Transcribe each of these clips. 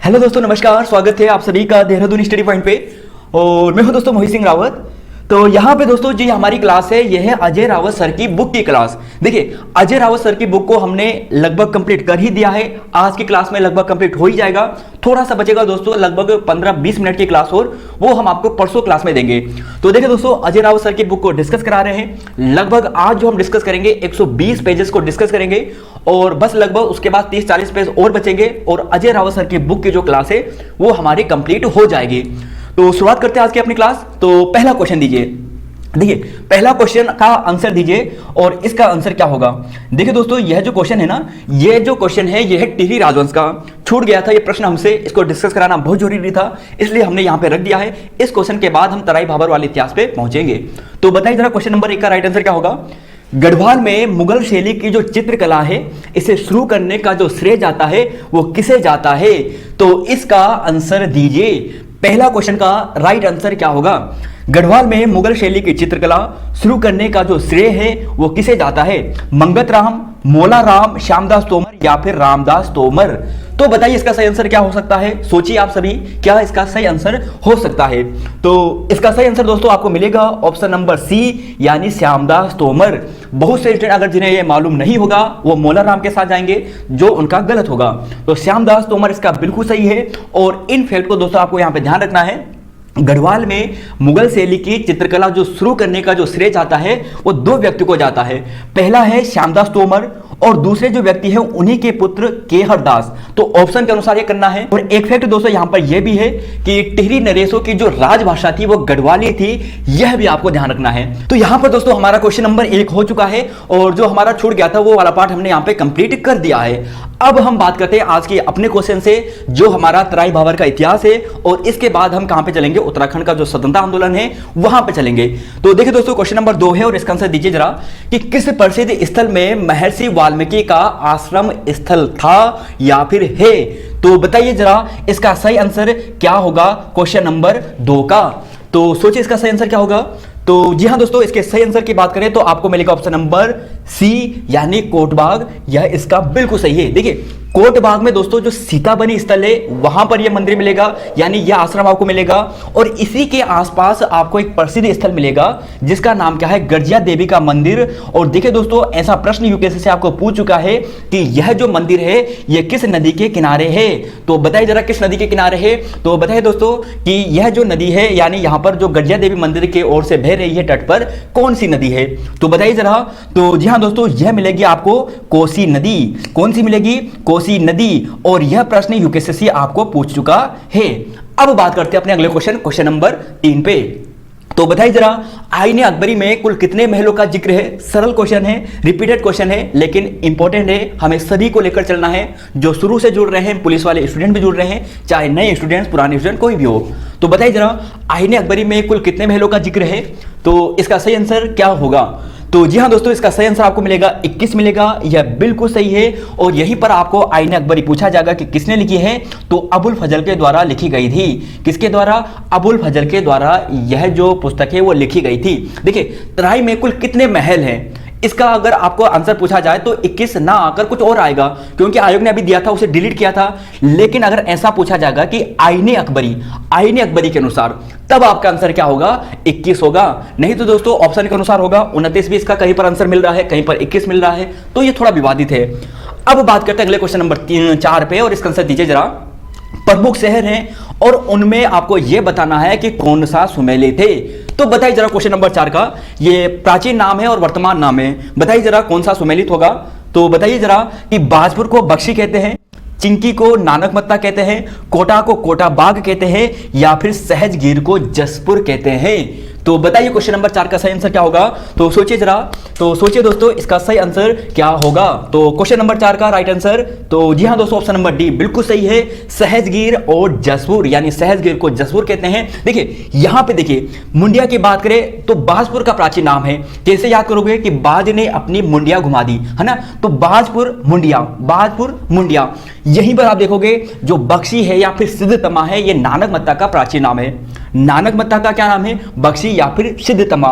Hello दोस्तों, नमस्कार। स्वागत है आप सभी का देहरादून स्टडी पॉइंट पे। और मैं हूं दोस्तों मोहित सिंह रावत। तो यहाँ पे दोस्तों जी हमारी क्लास है, यह है अजय रावत सर की बुक की क्लास। देखिए, अजय रावत सर की बुक को हमने लगभग कंप्लीट कर ही दिया है। आज की क्लास में लगभग कंप्लीट हो ही जाएगा। थोड़ा सा बचेगा दोस्तों, लगभग 15-20 मिनट की क्लास और वो हम आपको परसों क्लास में देंगे। तो देखिए दोस्तों, अजय रावत सर की बुक को डिस्कस करा रहे हैं। लगभग आज जो हम डिस्कस करेंगे 120 पेजेस को डिस्कस करेंगे और बस लगभग उसके बाद 30-40 पेज और बचेंगे और अजय रावत सर की बुक की जो क्लास है वो हमारी कंप्लीट हो जाएगी। तो शुरुआत करते हैं आज की अपनी क्लास। तो पहला क्वेश्चन दीजिए। देखिए, पहला क्वेश्चन का आंसर दीजिए और इसका आंसर क्या होगा। देखिए दोस्तों, यह जो क्वेश्चन है ना, ये जो क्वेश्चन है यह है टिहरी राजवंश का। छूट गया था ये प्रश्न हमसे, इसको डिस्कस कराना बहुत जरूरी था, इसलिए हमने यहां पे रख दिया है। इस क्वेश्चन के बाद हम तराई बाबर वाले इतिहास पे पहुंचेंगे। तो बताइए जरा, क्वेश्चन नंबर 1 का राइट आंसर क्या होगा। गढ़वाल में मुगल शैली की जो चित्रकला है, इसे शुरू करने का जो श्रेय जाता है वो किसे जाता है। तो इसका आंसर दीजिए। पहला क्वेश्चन का राइट आंसर क्या होगा। गढ़वाल में मुगल शैली की चित्रकला शुरू करने का जो श्रेय है वो किसे जाता है। मंगत राम, मोला राम, श्यामदास तोमर या फिर रामदास तोमर। तो बताइए इसका सही आंसर क्या हो सकता है। सोचिए आप सभी, क्या इसका सही आंसर हो सकता है। तो इसका सही आंसर दोस्तों आपको मिलेगा ऑप्शन नंबर सी, यानी श्यामदास तोमर। बहुत से स्टूडेंट अगर जिन्हें ये मालूम नहीं होगा वो मोला राम के साथ जाएंगे, जो उनका गलत होगा। तो श्यामदास तोमर इसका बिल्कुल सही है। और इन फैक्ट को दोस्तों आपको यहां पे ध्यान रखना है। गढ़वाल में मुगल शैली की चित्रकला जो शुरू करने का जो श्रेय जाता है वो दो व्यक्ति को जाता है। पहला है श्यामदास तोमर और दूसरे जो व्यक्ति है उन्हीं के पुत्र केहर दास। तो ऑप्शन के अनुसार ये करना है। और एक फैक्ट दोस्तों यहां पर यह भी है कि टिहरी नरेशों की जो राजभाषा थी वो गढ़वाली थी, यह भी आपको ध्यान रखना है। तो यहां पर दोस्तों हमारा क्वेश्चन नंबर 1 हो चुका है और जो हमारा छूट गया था वो वाला पार्ट हमने यहां पे कंप्लीट कर दिया है। अब हम बात करते हैं आज के अपने क्वेश्चन से, जो हमारा तराई बाबर का इतिहास है। और इसके बाद हम कहां पे चलेंगे, उत्तराखंड का जो स्वतंत्रता आंदोलन है वहां पे चलेंगे। तो देखिए दोस्तों, क्वेश्चन नंबर 2 है और इसका आंसर दीजिए जरा कि किस प्रसिद्ध स्थल में महर्षि वाल्मीकि का आश्रम स्थल था या फिर है। तो बताइए जरा इसका सही आंसर क्या होगा क्वेश्चन नंबर 2 का। तो सोचिए इसका सही आंसर क्या होगा। तो जी हां दोस्तों, इसके सही आंसर की बात करें तो आपको मिलेगा ऑप्शन नंबर सी, यानी कोटबाग। यह इसका बिल्कुल सही है। देखिए, कोटबाग में दोस्तों जो सीताबनी स्थल है वहां पर यह मंदिर मिलेगा, यानी यह आश्रम आपको मिलेगा। और इसी के आसपास आपको एक प्रसिद्ध स्थल मिलेगा जिसका नाम क्या है, गर्जिया देवी का मंदिर। और देखिए दोस्तों, ऐसा प्रश्न यूपीएससी से आपको पूछ चुका है कि यह जो मंदिर है यह किस नदी के किनारे है। तो बताइए जरा किस नदी के किनारे है। तो बताइए दोस्तों कि यह जो नदी है, यानी यहां पर जो गर्जिया देवी मंदिर की ओर से बह रही है तट पर, कौन सी नदी है। तो बताइए जरा। तो जी हां दोस्तों, यह मिलेगी आपको कोसी नदी। कौन सी मिलेगी, कोसी नदी। और यह प्रश्न यूपीएससी आपको पूछ चुका है। अब बात करते हैं अपने अगले क्वेश्चन नंबर 3 पे। तो बताइए जरा, आईने अकबरी में कुल कितने महलों का जिक्र है। सरल क्वेश्चन है, रिपीटेड क्वेश्चन है, लेकिन इंपॉर्टेंट है। हमें सभी को लेकर चलना है, जो शुरू से जुड़ रहे हैं, पुलिस वाले स्टूडेंट भी जुड़ रहे हैं, चाहे नए स्टूडेंट्स, पुराने स्टूडेंट, कोई भी हो। तो बताइए जरा, आईने अकबरी में कुल कितने महलों का जिक्र है। तो इसका सही आंसर क्या होगा। तो जी हां दोस्तों, इसका सही आंसर आपको मिलेगा 21 मिलेगा। यह बिल्कुल सही है। और यहीं पर आपको आईने अकबरी पूछा जाएगा कि किसने लिखी है। तो अबुल फजल के द्वारा लिखी गई थी। किसके द्वारा, अबुल फजल के द्वारा यह जो पुस्तक है वो लिखी गई थी। देखिए, तराई में कुल कितने महल हैं, इसका अगर आपको आंसर पूछा जाए तो 21 ना आकर कुछ और आएगा, क्योंकि आयोग ने अभी दिया था उसे डिलीट किया था। लेकिन अगर ऐसा पूछा जाएगा कि आईने अकबरी के अनुसार, तब आपका आंसर क्या होगा, 21 होगा। नहीं तो दोस्तों ऑप्शन के अनुसार होगा 29 भी। इसका कहीं पर आंसर मिल रहा है, कहीं पर 21 मिल रहा है, तो ये थोड़ा विवादित है। अब बात करते हैं अगले क्वेश्चन नंबर 4 पे और इसका आंसर दीजिए जरा। प्रमुख शहर हैं और उनमें आपको यह बताना है कि कौन सा सुमेली थे। तो बताइए जरा क्वेश्चन नंबर 4 का, ये प्राचीन नाम है और वर्तमान नाम है। बताइए जरा कौन सा सुमेलित होगा। तो बताइए जरा कि बाजपुर को बख्शी कहते हैं, चिंकी को नानकमत्ता कहते हैं, कोटा को कोटा बाग कहते हैं, या फिर सहजगीर को जसपुर कहते हैं। तो बताइए क्वेश्चन नंबर 4 का सही आंसर क्या होगा। तो सोचिए जरा। तो सोचिए दोस्तों, इसका सही आंसर क्या होगा। तो क्वेश्चन नंबर 4 का राइट आंसर, तो जी हां दोस्तों, ऑप्शन नंबर डी बिल्कुल सही है। सहजगीर और जसपुर, यानी सहजगीर को जसपुर कहते हैं। देखिए यहां पे देखिए, मुंडिया की बात करें तो बाजपुर का प्राचीन नाम है। कैसे याद करोगे कि बाज ने अपनी मुंडिया घुमा दी, है ना। तो बाजपुर मुंडिया। यहीं पर आप देखोगे जो बख्शी है या फिर सिद्धतमा है, यह नानकमत्ता का प्राचीन नाम है। नानकमत्ता का क्या नाम है, बख्शी या फिर सिद्धतमा।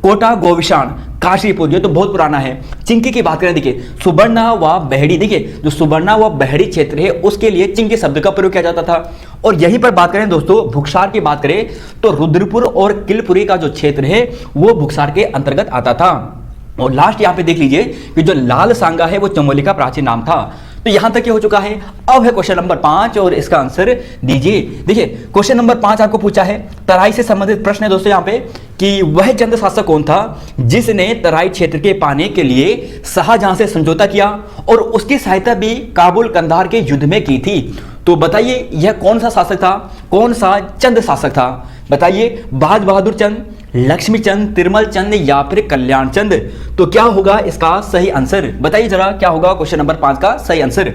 कोटा गोविशान, काशीपुर जो तो बहुत पुराना है। चिंकी की बात करें, देखिए सुबर्णा व बहड़ी, देखिए जो सुबर्णा व बहड़ी क्षेत्र है उसके लिए चिंकी शब्द का प्रयोग किया जाता था। और यहीं पर बात करें दोस्तों भुक्सार की बात करें तो रुद्रपुर और किलपुरी का जो क्षेत्र है वो भुक्सार के अंतर्गत आता था। और लास्ट यहाँ पे देख लीजिए कि जो लाल सांगा है वो चमोली का प्राचीन नाम था। तो यहां तक ये हो चुका है। अब है क्वेश्चन नंबर 5 और इसका आंसर दीजिए। देखिए क्वेश्चन नंबर 5 आपको पूछा है, तराई से संबंधित प्रश्न है दोस्तों यहाँ पे कि वह चंद शासक कौन था जिसने तराई क्षेत्र के पाने के लिए शाहजहां से समझौता किया और उसकी सहायता भी काबुल कंधार के युद्ध में की थी। तो बताइए यह कौन सा शासक था, कौन सा चंद शासक था? बताइए बाज बहादुर चंद, लक्ष्मी चंद, तिरमल चंद या फिर कल्याण चंद। तो क्या होगा इसका सही आंसर? बताइए जरा क्या होगा क्वेश्चन नंबर 5 का सही आंसर।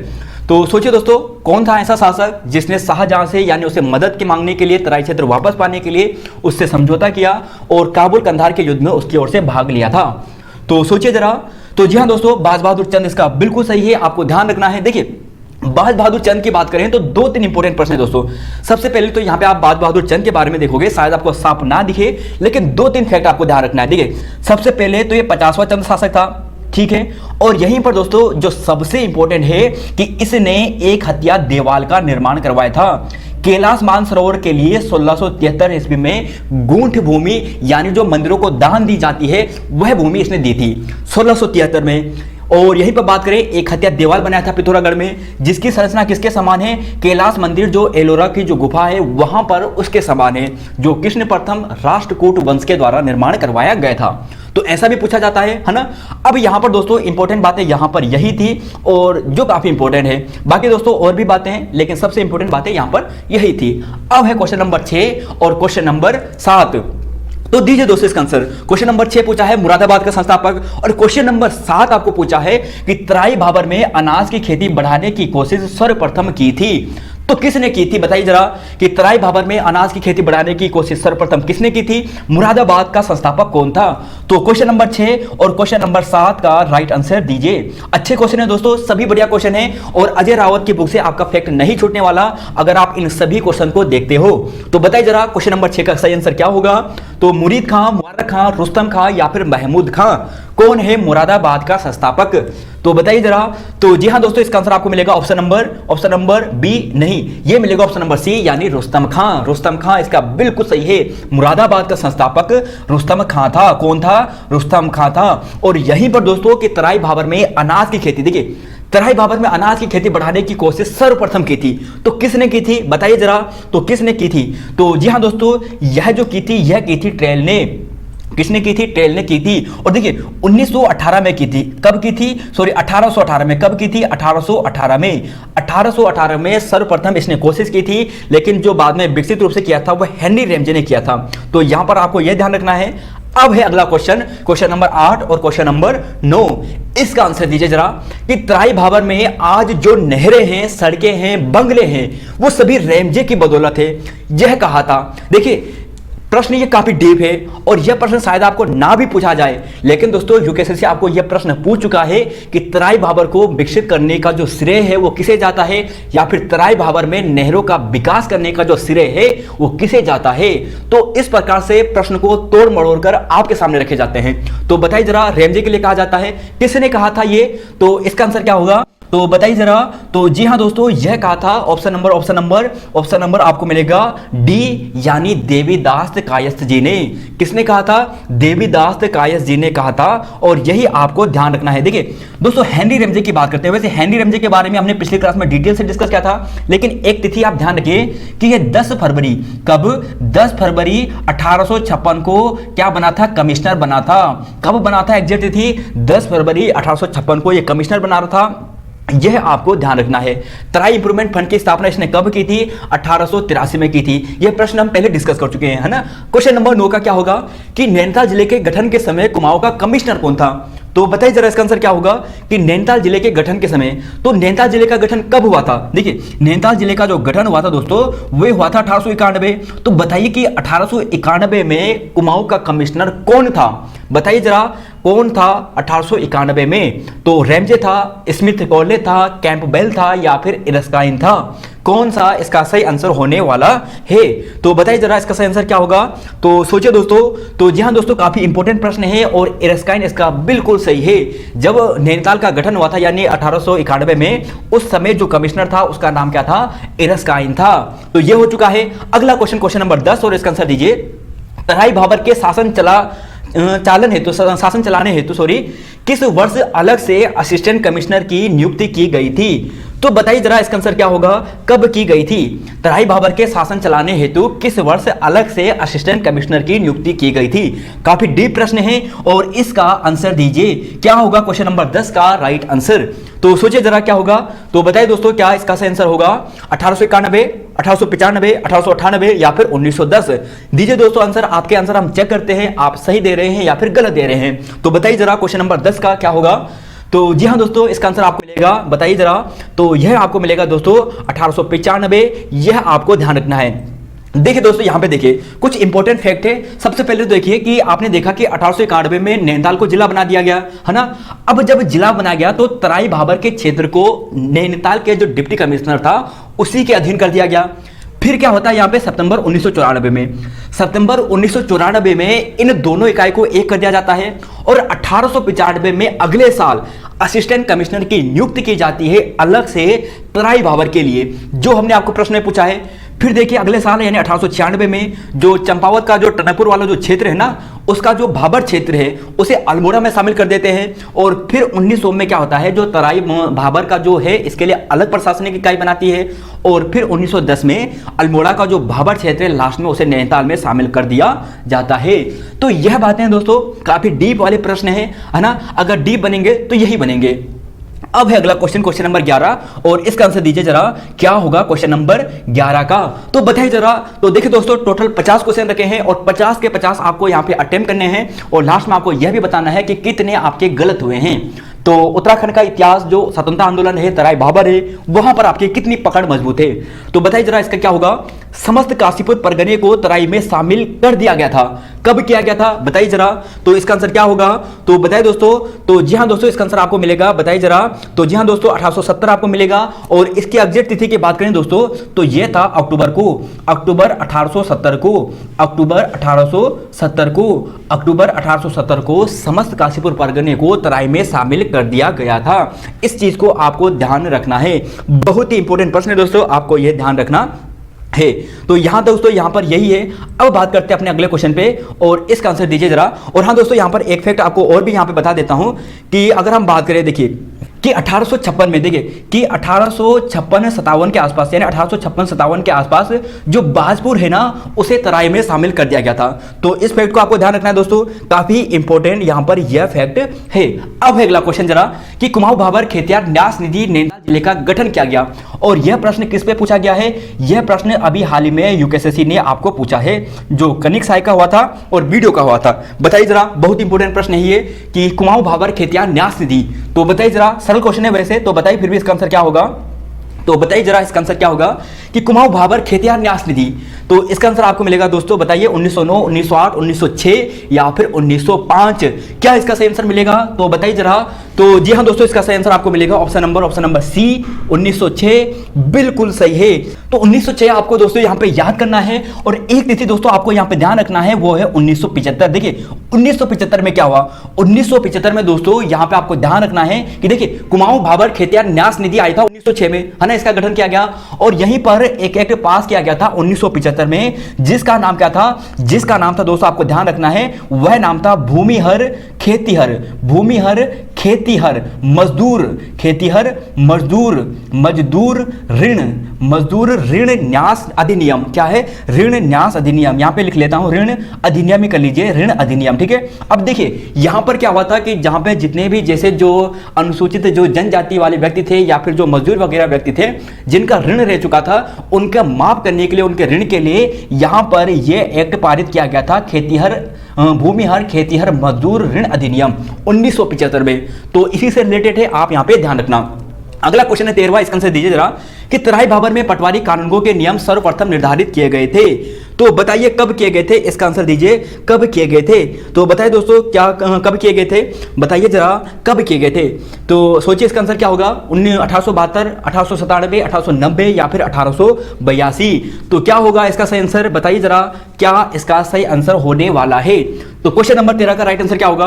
तो सोचिए दोस्तों कौन था ऐसा शासक जिसने शाहजहां से यानी उसे मदद के मांगने के लिए, तराई क्षेत्र वापस पाने के लिए उससे समझौता किया और काबुल कंधार के युद्ध में उसकी ओर से भाग लिया था? तो सोचिए जरा। तो जी हाँ दोस्तों, बाज बहादुर चंद इसका बिल्कुल सही है, आपको ध्यान रखना है। देखिए बाज बहादुर चंद की बात करें तो 2-3 इंपॉर्टेंट प्रश्न है दोस्तों। सबसे पहले तो यहाँ पे आप बाज बहादुर चंद के बारे में देखोगे, शायद आपको साफ ना दिखे लेकिन 2-3 फैक्ट आपको ध्यान रखना है। देखिए सबसे पहले तो ये 50वां चंद शासक था, ठीक है। और यहीं पर दोस्तों जो सबसे इंपॉर्टेंट है कि इसने एक हत्या देवाल का निर्माण करवाया था। कैलाश मानसरोवर के लिए 1673 ईस्वी में गूंठ भूमि यानी जो मंदिरों को दान दी जाती है वह भूमि इसने दी थी 1673 में। और यहीं पर बात करें एक हत्या देवाल बनाया था पिथौरागढ़ में, जिसकी संरचना किसके समान है? कैलाश मंदिर जो एलोरा की जो गुफा है वहां पर उसके समान है, जो कृष्ण प्रथम राष्ट्रकूट वंश के द्वारा निर्माण करवाया गया था। तो ऐसा भी पूछा जाता है ना। अब यहां पर दोस्तों इंपॉर्टेंट बातें यहां पर यही थी और जो काफी इंपॉर्टेंट है। बाकी दोस्तों और भी बातें हैं लेकिन सबसे इंपॉर्टेंट बातें यहां पर यही थी। अब है क्वेश्चन नंबर 6 और क्वेश्चन नंबर 7। तो दीजिए दोस्तों इसका आंसर। क्वेश्चन नंबर 6 पूछा है मुरादाबाद का संस्थापक और क्वेश्चन नंबर 7 आपको पूछा है कि तराई भाबर में अनाज की खेती बढ़ाने की कोशिश सर्वप्रथम की थी। तो किसने की थी? बताइए जरा कि तराई भाबर में अनाज की खेती बढ़ाने की कोशिश सर्वप्रथम किसने की थी? मुरादाबाद का संस्थापक कौन था? तो क्वेश्चन नंबर 6 और क्वेश्चन नंबर 7 का राइट आंसर दीजिए। अच्छे क्वेश्चन है दोस्तों, सभी बढ़िया क्वेश्चन है और अजय रावत की बुक से आपका फैक्ट नहीं छूटने वाला अगर आप इन सभी क्वेश्चन को देखते हो। तो बताइए जरा क्वेश्चन नंबर 6 का सही आंसर क्या होगा? तो मुरीद खां, मुबारक खां, रुस्तम खां या फिर महमूद खां, कौन है मुरादाबाद का संस्थापक? तो बताइए जरा। तो जी हाँ दोस्तों इसका आंसर आपको मिलेगा ऑप्शन नंबर बी नहीं, ये मिलेगा ऑप्शन नंबर सी यानी रुस्तम खां। रुस्तम खां इसका बिल्कुल सही है। मुरादाबाद का संस्थापक रुस्तम खां था। कौन था? रुस्तम खां था। और यहीं पर दोस्तों कि तराई भाबर में अनाज की खेती, देखिए तराई भाबर में अनाज की खेती बढ़ाने की कोशिश सर्वप्रथम की थी। तो किसने की थी? बताइए जरा। तो किसने की थी? तो जी हाँ दोस्तों यह जो की थी यह की थी ट्रेल ने। किसने की थी? ट्रेल ने की थी। और देखिए 1918 में की थी। कब की थी? सॉरी 1818 में। कब की थी? 1818 में। 1818 में सर्वप्रथम इसने कोशिश की थी लेकिन जो बाद में विकसित रूप से किया था वह हेनरी रैमजे ने किया था। तो यहां पर आपको यह ध्यान रखना है। अब है अगला क्वेश्चन, क्वेश्चन नंबर 8 और क्वेश्चन नंबर 9। इसका आंसर दीजिए जरा कि तराई भाबर में आज जो नहरें हैं, सड़कें हैं, बंगले हैं वो सभी रैमजे की बदौलत है, यह कहा था। देखिए प्रश्न ये काफी डीप है और यह प्रश्न शायद आपको ना भी पूछा जाए लेकिन दोस्तों यूकेएससी आपको यह प्रश्न पूछ चुका है कि तराई भाबर को विकसित करने का जो श्रेय है वो किसे जाता है या फिर तराई भाबर में नहरों का विकास करने का जो श्रेय है वो किसे जाता है। तो इस प्रकार से प्रश्न को तोड़ मरोड़ कर आपके सामने रखे जाते हैं। तो बताइए जरा रैमजे के लिए कहा जाता है, किसने कहा था ये? तो इसका आंसर क्या होगा? तो बताइए जरा। तो जी हाँ दोस्तों यह कहा था ऑप्शन नंबर आपको मिलेगा डी यानी देवीदास कायस्थ जी ने। किसने कहा था? देवीदास कायस्थ जी ने कहा था और यही आपको ध्यान रखना है। देखिए दोस्तों हेनरी रैमजे की बात करते हैं। वैसे हेनरी रैमजे के बारे में हमने पिछली क्लास में डिटेल से डिस्कस किया था लेकिन एक तिथि आप ध्यान रखिए कि यह 10 फरवरी, कब? 10 फरवरी 1856 को क्या बना था? कमिश्नर बना था। कब बना था? एग्जैक्ट तिथि 10 फरवरी 1856 को यह कमिश्नर बना रहा था। यह आपको ध्यान रखना है। तराई इंप्रूवमेंट फंड की स्थापना इसने कब की थी? 1883 में की थी। यह प्रश्न हम पहले डिस्कस कर चुके हैं, है ना। क्वेश्चन नंबर 9 का क्या होगा कि नैनीताल जिले के गठन के समय कुमाऊं का कमिश्नर कौन था? तो बताइए जरा इसका आंसर क्या होगा कि नैनीताल जिले के गठन के समय। तो नैनीताल जिले का गठन कब हुआ था? देखिए नैनीताल जिले का जो गठन हुआ था दोस्तों वह हुआ था 1891। तो बताइए कि 1891 में कुमाऊं का कमिश्नर कौन था? बताइए जरा कौन था 1891 में? तो रैमजे था, स्मिथ कॉर्ले था, कैंपबेल था या फिर इरस्काइन था? कौन सा इसका सही आंसर होने वाला है। तो बताइए जरा इसका सही आंसर क्या होगा। तो सोचिए दोस्तों। तो जी हाँ दोस्तों, काफी इंपॉर्टेंट प्रश्न है और एरस्काइन इसका बिल्कुल सही है। जब नैनीताल का गठन हुआ था यानी 1891 में, उस समय जो कमिश्नर था उसका नाम क्या था, एरस्काइन था। तो ये हो चुका है। अगला क्वेश्चन, क्वेश्चन नंबर 10 और इसका आंसर दीजिए। तराई भाबर के शासन चलाने हेतु किस वर्ष अलग से असिस्टेंट कमिश्नर की नियुक्ति की गई थी। तो बताइए जरा इसका आंसर क्या होगा, कब की गई थी। तराई भाबर के शासन चलाने हेतु किस वर्ष अलग से असिस्टेंट कमिश्नर की नियुक्ति की गई थी। काफी डीप प्रश्न है और इसका आंसर दीजिए क्या होगा क्वेश्चन नंबर 10 का राइट आंसर। तो सोचिए जरा क्या होगा। तो बताइए दोस्तों क्या इसका सही आंसर होगा, 1891, 1895, 1898 या फिर 1910। दीजिए दोस्तों आंसर। आपके आंसर हम चेक करते हैं आप सही दे रहे हैं या फिर गलत दे रहे हैं। तो बताइए जरा क्वेश्चन नंबर 10 का क्या होगा। तो जी हाँ दोस्तों, इसका आंसर आपको मिलेगा, बताइए जरा। तो यह आपको मिलेगा दोस्तों 1895। यह आपको ध्यान रखना है। देखिए दोस्तों, यहां पे देखिए कुछ इंपॉर्टेंट फैक्ट है। सबसे पहले तो देखिए कि आपने देखा कि 1891 में नैनीताल को जिला बना दिया गया है ना। अब जब जिला बना गया तो तराई भाबर के क्षेत्र को नैनीताल के जो डिप्टी कमिश्नर था उसी के अधीन कर दिया गया। फिर क्या होता है यहाँ पे सितंबर 1994 में इन दोनों इकाई को एक कर दिया जाता है और 1895 में अगले साल असिस्टेंट कमिश्नर की नियुक्ति की जाती है अलग से तराई भाबर के लिए, जो हमने आपको प्रश्न में पूछा है। फिर देखिए अगले साल यानी 1896 में जो चंपावत का जो टनकपुर वाला जो क्षेत्र है ना, उसका जो भाबर क्षेत्र है उसे अल्मोड़ा में शामिल कर देते हैं। और फिर 1900 में क्या होता है, जो तराई भाबर का जो है इसके लिए अलग प्रशासनिक इकाई बनाती है। और फिर 1910 में अल्मोड़ा का जो भाबर क्षेत्र है लास्ट में उसे नैनीताल में शामिल कर दिया जाता है। तो यह बातें दोस्तों काफी डीप वाले प्रश्न है ना। अगर डीप बनेंगे तो यही बनेंगे। अब है अगला क्वेश्चन, क्वेश्चन नंबर 11 और इसका आंसर दीजिए जरा क्या होगा क्वेश्चन नंबर 11 का। तो बताइए जरा। तो देखिए दोस्तों टोटल 50 क्वेश्चन रखे हैं और 50 के 50 आपको यहां पे अटेम्प्ट करने हैं और लास्ट में आपको यह भी बताना है कि कितने आपके गलत हुए हैं। तो उत्तराखंड का इतिहास जो स्वतंत्रता आंदोलन है, तराई भाबर है, वहां पर आपकी कितनी पकड़ मजबूत है। तो बताइए जरा इसका क्या होगा। समस्त काशीपुर परगने को तराई में शामिल कर दिया गया था। कब किया गया था बताइए जरा। तो इसका आंसर क्या होगा। तो बताइए दोस्तों। तो जी हाँ दोस्तों, इसका आंसर आपको मिलेगा, बताइए जरा। तो जी हाँ दोस्तों 1870 आपको मिलेगा। और इसकी एग्जैक्ट तिथि की बात करें दोस्तों तो यह था अक्टूबर 1870 को समस्त काशीपुर परगने को तराई में शामिल कर दिया गया था। इस चीज को आपको ध्यान रखना है। बहुत ही इंपॉर्टेंट प्रश्न है दोस्तों, आपको यह ध्यान रखना है। तो यहां दोस्तों यहां पर यही है। अब बात करते हैं अपने अगले क्वेश्चन पे और इसका आंसर दीजिए जरा। और हाँ दोस्तों, यहां पर एक फैक्ट आपको और भी यहां पे बता देता हूं कि अगर हम बात करें देखिए कि 1856 में देखिए कि 1856-57 के आसपास यानी 1856-57 के आसपास जो बाजपुर है ना उसे तराई में शामिल कर दिया गया था। तो इस फैक्ट को आपको ध्यान रखना है दोस्तों, काफी इंपॉर्टेंट यहां पर यह फैक्ट है। अब है अगला क्वेश्चन जरा कि कुमाऊं भाबर खेतियार न्यास निधि नैनीताल जिले का गठन किया गया और यह प्रश्न किस पे पूछा गया है। यह प्रश्न अभी हाल ही में यूकेएसएससी ने आपको पूछा है, जो कनिक साय का हुआ था और वीडियो का हुआ था। बताइए जरा, बहुत इंपॉर्टेंट प्रश्न है ये कि कुमाऊं भाबर खेतियार न्यास निधि। तो बताइए जरा, सरल क्वेश्चन है वैसे, तो बताइए फिर भी इसका आंसर क्या होगा। तो बताइए जरा इसका आंसर क्या होगा कि कुमाऊं भाबर खेतियार न्यास निधि। तो इसका आंसर आपको मिलेगा दोस्तों, बताइए 1909, 1908, 1906 या फिर 1905। क्या इसका सही आंसर मिलेगा तो बताइए जरा। तो जी हाँ दोस्तों, इसका सही आंसर आपको मिलेगा ऑप्शन नंबर सी 1906 बिल्कुल सही है। तो 1906 आपको दोस्तों यहाँ पे याद करना है और एक तिथि दोस्तों आपको यहाँ पे ध्यान रखना है, वो है 1975। देखिए 1975 में क्या हुआ, 1975 में दोस्तों यहाँ पे आपको ध्यान रखना है कि देखिए कुमाऊं भाबर खेतियार न्यास निधि आई था 1906 में, है ना, इसका गठन किया गया और यहीं पर एक एक्ट पास किया गया था 1975 में, जिसका नाम क्या था, जिसका नाम था दोस्तों आपको ध्यान रखना है, वह नाम था भूमिहर खेतिहर, भूमिहर खेतिहर मजदूर, खेतिहर मजदूर ऋण न्यास अधिनियम। क्या है, ऋण न्यास अधिनियम। यहां पे लिख लेता हूं, ऋण अधिनियम ही कर लीजिए, ऋण अधिनियम, ठीक है। अब देखिए यहां पर क्या हुआ था कि जहां पे जितने भी जैसे जो अनुसूचित जो जनजाति वाले व्यक्ति थे या फिर जो मजदूर वगैरह व्यक्ति थे जिनका ऋण रह चुका था, उनका माफ करने के लिए, उनके ऋण के लिए यहां पर यह एक्ट पारित किया गया था, भूमिहर खेतिहर मजदूर ऋण अधिनियम 1975 में। तो इसी से रिलेटेड है, आप यहां पे ध्यान रखना। अगला क्वेश्चन है 13वां, इसका आंसर दीजिए जरा कि तराई बाबर में पटवारी कानूनगो के नियम सर्वप्रथम निर्धारित किए गए थे। तो बताइए कब किए गए थे, इसका आंसर दीजिए कब किए गए थे। तो बताइए दोस्तों क्या कब किए गए थे, बताइए जरा कब किए गए थे। तो सोचिए इसका आंसर क्या होगा, 1872, 1897, 1890 या फिर 1882। तो क्या होगा इसका सही आंसर, बताइए जरा क्या इसका सही आंसर होने वाला है। तो क्वेश्चन नंबर 13 का राइट आंसर क्या होगा।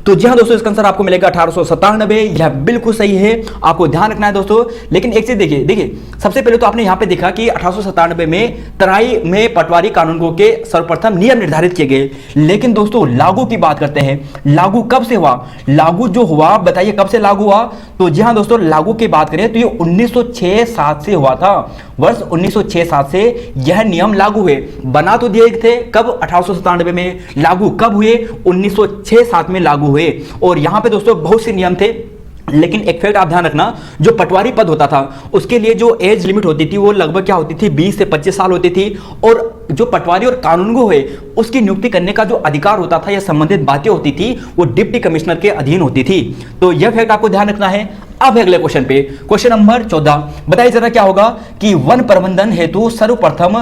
तो जी हाँ दोस्तों, इसका आंसर आपको मिलेगा 1897। यह बिल्कुल सही है, आपको ध्यान रखना है दोस्तों। लेकिन एक चीज देखिए सबसे पहले तो आपने यहां पे देखा कि 1897 में तराई में पटवारी कानूनगो के सर्वप्रथम नियम निर्धारित किए गए। लेकिन दोस्तों लागू की बात करते हैं, लागू कब से हुआ, लागू जो हुआ बताइए कब से लागू हुआ। तो जी हाँ दोस्तों, लागू की बात करें तो ये 1906-07 से हुआ था। वर्ष 1906-07 से यह नियम लागू हुए। बना तो दिए थे कब, 1897 में, लागू कब हुए, 1906-07 में लागू हुए। और यहां पे दोस्तों बहुत से नियम थे, लेकिन एक फैक्ट आप ध्यान रखना, जो पटवारी पद होता था उसके लिए जो एज लिमिट होती थी वो लगभग क्या होती थी, 20 से 25 साल होती थी। और जो पटवारी और कानूनगो है उसकी नियुक्ति करने का जो अधिकार होता था या संबंधित बातें होती थी वो डिप्टी कमिश्नर के अधीन होती थी। तो यह फैक्ट आपको ध्यान रखना है। अब अगले क्वेश्चन पे, क्वेश्चन नंबर 14, बताइए जरा क्या होगा कि वन प्रबंधन हेतु सर्वप्रथम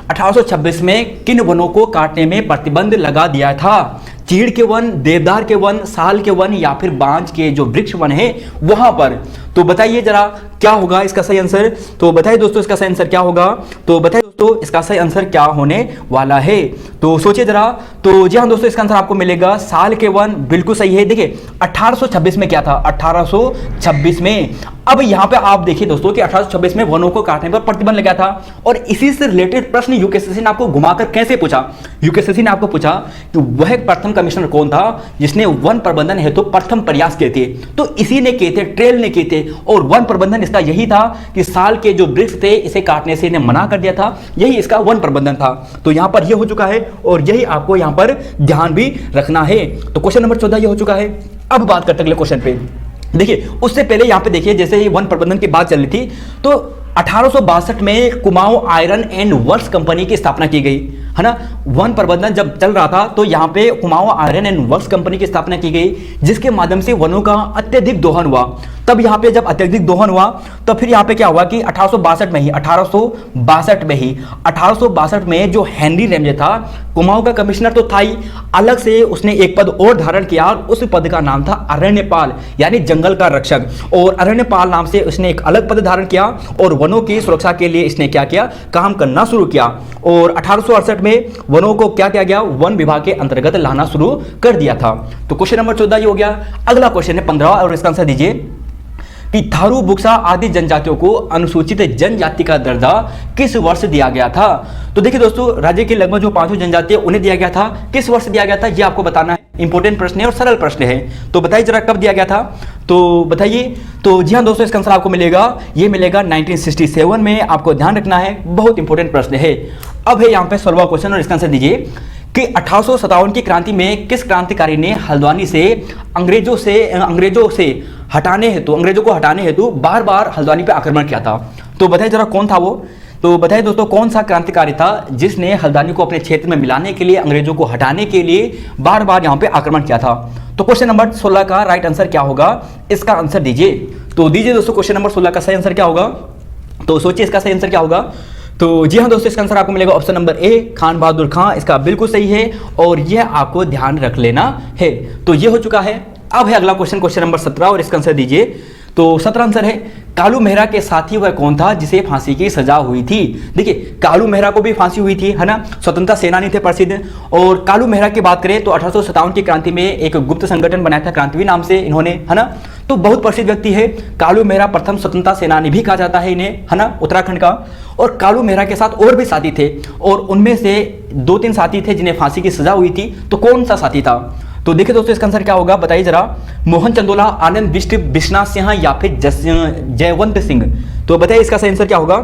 1826 में किन वनों को काटने में प्रतिबंध लगा दिया था। चीड़ के वन, देवदार के वन, साल के वन या फिर बांज के जो वृक्ष वन है वहां पर। तो बताइए जरा क्या होगा इसका सही आंसर। तो बताइए दोस्तों इसका सही आंसर क्या होगा। तो बताइए दोस्तों इसका सही आंसर क्या होने वाला है। तो सोचिए जरा। तो जी हाँ दोस्तों, इसका आंसर आपको मिलेगा साल के वन, बिल्कुल सही है। देखिए 1826 में क्या था, 1826 में। अब यहां पे आप देखिए दोस्तों कि 1826 में वनों को काटने पर प्रतिबंध लगा था। और इसी से रिलेटेड प्रश्न यूकेएसएससी ने आपको घुमाकर कैसे पूछा, यूकेएसएससी ने आपको पूछा कि वह प्रथम कमिश्नर कौन था जिसने वन प्रबंधन हेतु प्रथम प्रयास किए थे। तो इसी ने किए थे, ट्रेल ने किए थे। और वन प्रबंधन इसका यही था कि साल के जो वृक्ष थे इसे काटने से इन्हें मना कर दिया था, यही इसका वन प्रबंधन था। तो यहां पर यह हो चुका है और यही आपको यहां पर ध्यान भी रखना है। तो क्वेश्चन नंबर 14 ये हो चुका है। अब बात करते हैं अगले क्वेश्चन पे। देखिए उससे पहले यहां पे देखिए, जैसे ही वन प्रबंधन की बात चल रही थी तो 1862 में Kumaon iron and works company की स्थापना की गई है ना। वन प्रबंधन जब चल रहा था तो यहां पे Kumaon iron and works company की स्थापना की गई, जिसके माध्यम से वनों का अत्यधिक दोहन हुआ। तब यहां पे जब अत्यधिक दोहन हुआ तो फिर यहां पे क्या हुआ कि 1862 में जो हेनरी रेमजे था, कुमाऊं का कमिश्नर तो था ही, अलग से उसने एक पद और धारण किया और उस पद का नाम था अरण्यपाल, यानी जंगल का रक्षक। और अरण्यपाल नाम से उसने एक अलग पद धारण किया और वनों की सुरक्षा के लिए इसने क्या किया, काम करना शुरू किया। और 1868 में वनों को क्या किया गया, वन विभाग के अंतर्गत लाना शुरू कर दिया था। तो क्वेश्चन नंबर 14 ये हो गया। अगला क्वेश्चन है 15 और इसका आंसर दीजिए कि थारू, बुक्सा आदि जनजातियों को अनुसूचित जनजाति का दर्जा किस वर्ष दिया गया था। तो देखिए दोस्तों, राज्य के लगभग जो 5 जनजाति है उन्हें दिया गया था। किस वर्ष दिया गया था ये आपको बताना है। इंपॉर्टेंट प्रश्न है और सरल प्रश्न है। तो बताइए जरा कब दिया गया था। तो बताइए। तो जी हाँ दोस्तों, इसका आंसर आपको मिलेगा, ये मिलेगा 1967 में। आपको ध्यान रखना है, बहुत इंपॉर्टेंट प्रश्न है। अब है यहाँ पे 16वां क्वेश्चन और इसका आंसर दीजिए कि 1857 की क्रांति में किस क्रांतिकारी ने हल्द्वानी से अंग्रेजों को हटाने हेतु बार बार हल्द्वानी पे आक्रमण किया था। तो बताइए जरा कौन था वो। तो बताइए दोस्तों कौन सा क्रांतिकारी था जिसने हल्द्वानी को अपने क्षेत्र में मिलाने के लिए, अंग्रेजों को हटाने के लिए बार बार यहाँ पे आक्रमण किया था। तो क्वेश्चन नंबर 16 का राइट आंसर क्या होगा, इसका आंसर दीजिए। तो दीजिए दोस्तों, क्वेश्चन नंबर 16 का सही आंसर क्या होगा। तो सोचिए इसका सही आंसर क्या होगा। तो जी हाँ दोस्तों, इसका आंसर आपको मिलेगा ऑप्शन नंबर ए, खान बहादुर खां। इसका बिल्कुल सही है और यह आपको ध्यान रख लेना है। तो ये हो चुका है। अब है अगला क्वेश्चन, क्वेश्चन नंबर 17 और इसका आंसर दीजिए। तो 17 आंसर है, कालू मेहरा के साथी वह कौन था जिसे फांसी की सजा हुई थी। देखिए कालू मेहरा को भी फांसी हुई थी, है ना, स्वतंत्रता सेनानी थे प्रसिद्ध। और कालू मेहरा की बात करें तो 1857 की क्रांति में एक गुप्त संगठन बनाया था क्रांतिवीर नाम से इन्होंने, है ना। तो बहुत प्रसिद्ध व्यक्ति है कालू मेहरा, प्रथम स्वतंत्रता सेनानी भी कहा जाता है इन्हें, है ना, उत्तराखंड का। और कालू मेहरा के साथ और भी साथी थे और उनमें से 2-3 साथी थे जिन्हें फांसी की सजा हुई थी। तो कौन सा साथी था। तो देखिए दोस्तों, इसका आंसर क्या होगा, बताइए जरा। मोहन चंदोला, आनंद बिष्ट, विश्वनाथ सिंह या फिर जयवंत सिंह। तो बताइए इसका सही आंसर क्या होगा।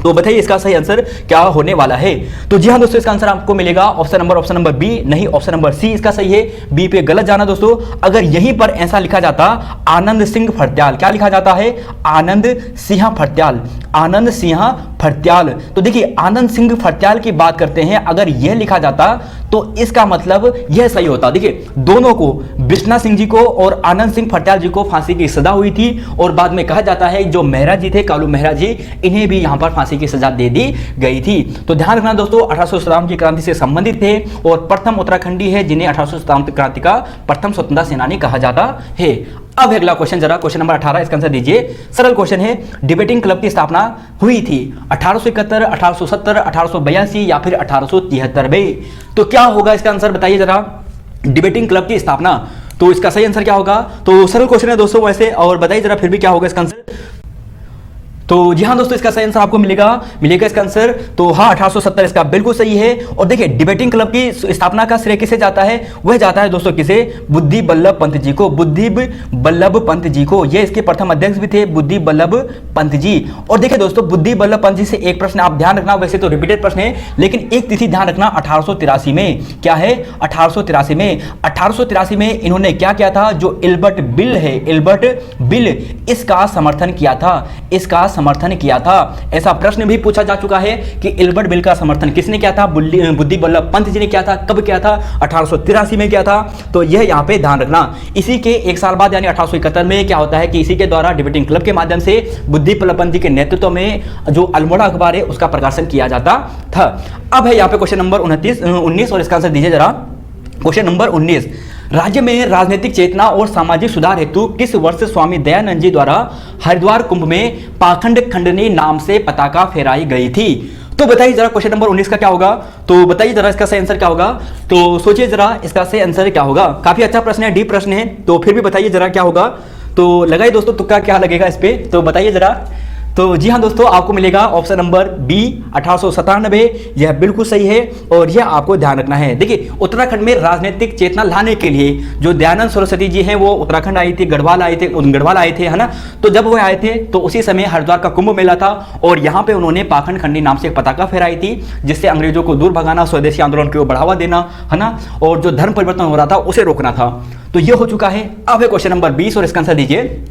तो बताइए इसका सही आंसर क्या होने वाला है। तो जी हाँ दोस्तों, इसका आंसर आपको मिलेगा ऑप्शन नंबर बी, नहीं ऑप्शन नंबर सी इसका सही है। बी पे गलत जाना दोस्तों। अगर यहीं पर ऐसा लिखा जाता आनंद सिंह फर्त्याल, क्या लिखा जाता है? आनंद सिंह फर्त्याल, आनंद सिंह फर्त्याल। तो देखिए आनंद सिंह फर्त्याल की बात करते हैं, अगर यह लिखा जाता तो इसका मतलब यह सही होता। देखिए दोनों को, बिश्ना सिंह जी को और आनंद सिंह फर्त्याल जी को फांसी की सजा हुई थी और बाद में कहा जाता है जो मेहरा जी थे, कालू मेहरा जी, इन्हें भी यहां पर फांसी की सजा दे दी गई थी। तो ध्यान रखना दोस्तों, 1857 की क्रांति से संबंधित थे और प्रथम उत्तराखंडी है जिन्हें 1857 क्रांति का प्रथम स्वतंत्रता सेनानी कहा जाता है। अब अगला क्वेश्चन, जरा क्वेश्चन नंबर 18 इसका आंसर दीजिए। सरल क्वेश्चन है, डिबेटिंग क्लब की स्थापना हुई थी 1871, 1870, 1882 या फिर 1873 में? तो क्या होगा इसका आंसर बताइए जरा। डिबेटिंग क्लब की स्थापना, तो इसका सही आंसर क्या होगा? तो सरल क्वेश्चन है दोस्तों वैसे, और बताइए जरा फिर भी क्या होगा इसका आंसर। तो जी हाँ दोस्तों, इसका सही आंसर आपको मिलेगा इसका आंसर। तो हाँ 1870 इसका बिल्कुल सही है। और देखिए डिबेटिंग क्लब की स्थापना का श्रेय किसे जाता है? वह जाता है दोस्तों किसे? बुद्धि बल्लभ पंत जी को, बुद्धि बल्लभ पंत जी को। ये इसके प्रथम अध्यक्ष भी थे, बुद्धि बल्लभ पंत जी। और देखिए दोस्तों, बुद्धि बल्लभ पंत जी से एक प्रश्न आप ध्यान रखना, वैसे तो रिपीटेड प्रश्न है लेकिन एक तिथि ध्यान रखना, 1883 में। क्या है? 1883 में। 1883 में इन्होंने क्या किया था? जो इल्बर्ट बिल है, इल्बर्ट बिल, इसका समर्थन किया था, इसका समर्थन किया था। ऐसा प्रश्न भी पूछा जा चुका है कि इल्बर्ट बिल का समर्थन किसने किया था? बुद्धि बल्लभ पंत जी ने किया था। कब किया था? 1883 में किया था। तो यह यहां पे ध्यान रखना। इसी के एक साल बाद यानी 1871 में क्या होता है कि इसी के द्वारा डिबेटिंग क्लब के माध्यम से बुद्धि बल्लभ पंत जी के नेतृत्व में जो अल्मोड़ा अखबार है उसका प्रकाशन किया जाता था। अब है यहां पे क्वेश्चन नंबर 19 और इसका आंसर दीजिए जरा। क्वेश्चन नंबर 19, राज्य में राजनीतिक चेतना और सामाजिक सुधार हेतु किस वर्ष स्वामी दयानंद जी द्वारा हरिद्वार कुंभ में पाखंड खंडनी नाम से पताका फहराई गई थी? तो बताइए जरा क्वेश्चन नंबर 19 का क्या होगा। तो बताइए जरा इसका सही आंसर क्या होगा। तो सोचिए जरा इसका सही आंसर क्या होगा। काफी अच्छा प्रश्न है, डीप प्रश्न है, तो फिर भी बताइए जरा क्या होगा। तो लगाइए दोस्तों तुक्का, क्या लगेगा इस पे, तो बताइए जरा। तो जी हाँ दोस्तों, आपको मिलेगा ऑप्शन नंबर बी 1897, यह बिल्कुल सही है और यह आपको ध्यान रखना है। देखिए उत्तराखंड में राजनीतिक चेतना लाने के लिए जो दयानंद सरस्वती जी हैं वो उत्तराखंड आई थी, गढ़वाल आए थे, है ना। तो जब वो आए थे तो उसी समय हरिद्वार का कुंभ मेला था और यहाँ पे उन्होंने पाखंड खंडी नाम से एक पताका फहराई थी, जिससे अंग्रेजों को दूर भगाना, स्वदेशी आंदोलन को बढ़ावा देना, है ना, और जो धर्म परिवर्तन हो रहा था उसे रोकना था। तो ये हो चुका है। अब है क्वेश्चन नंबर 20 और इसका आंसर दीजिए।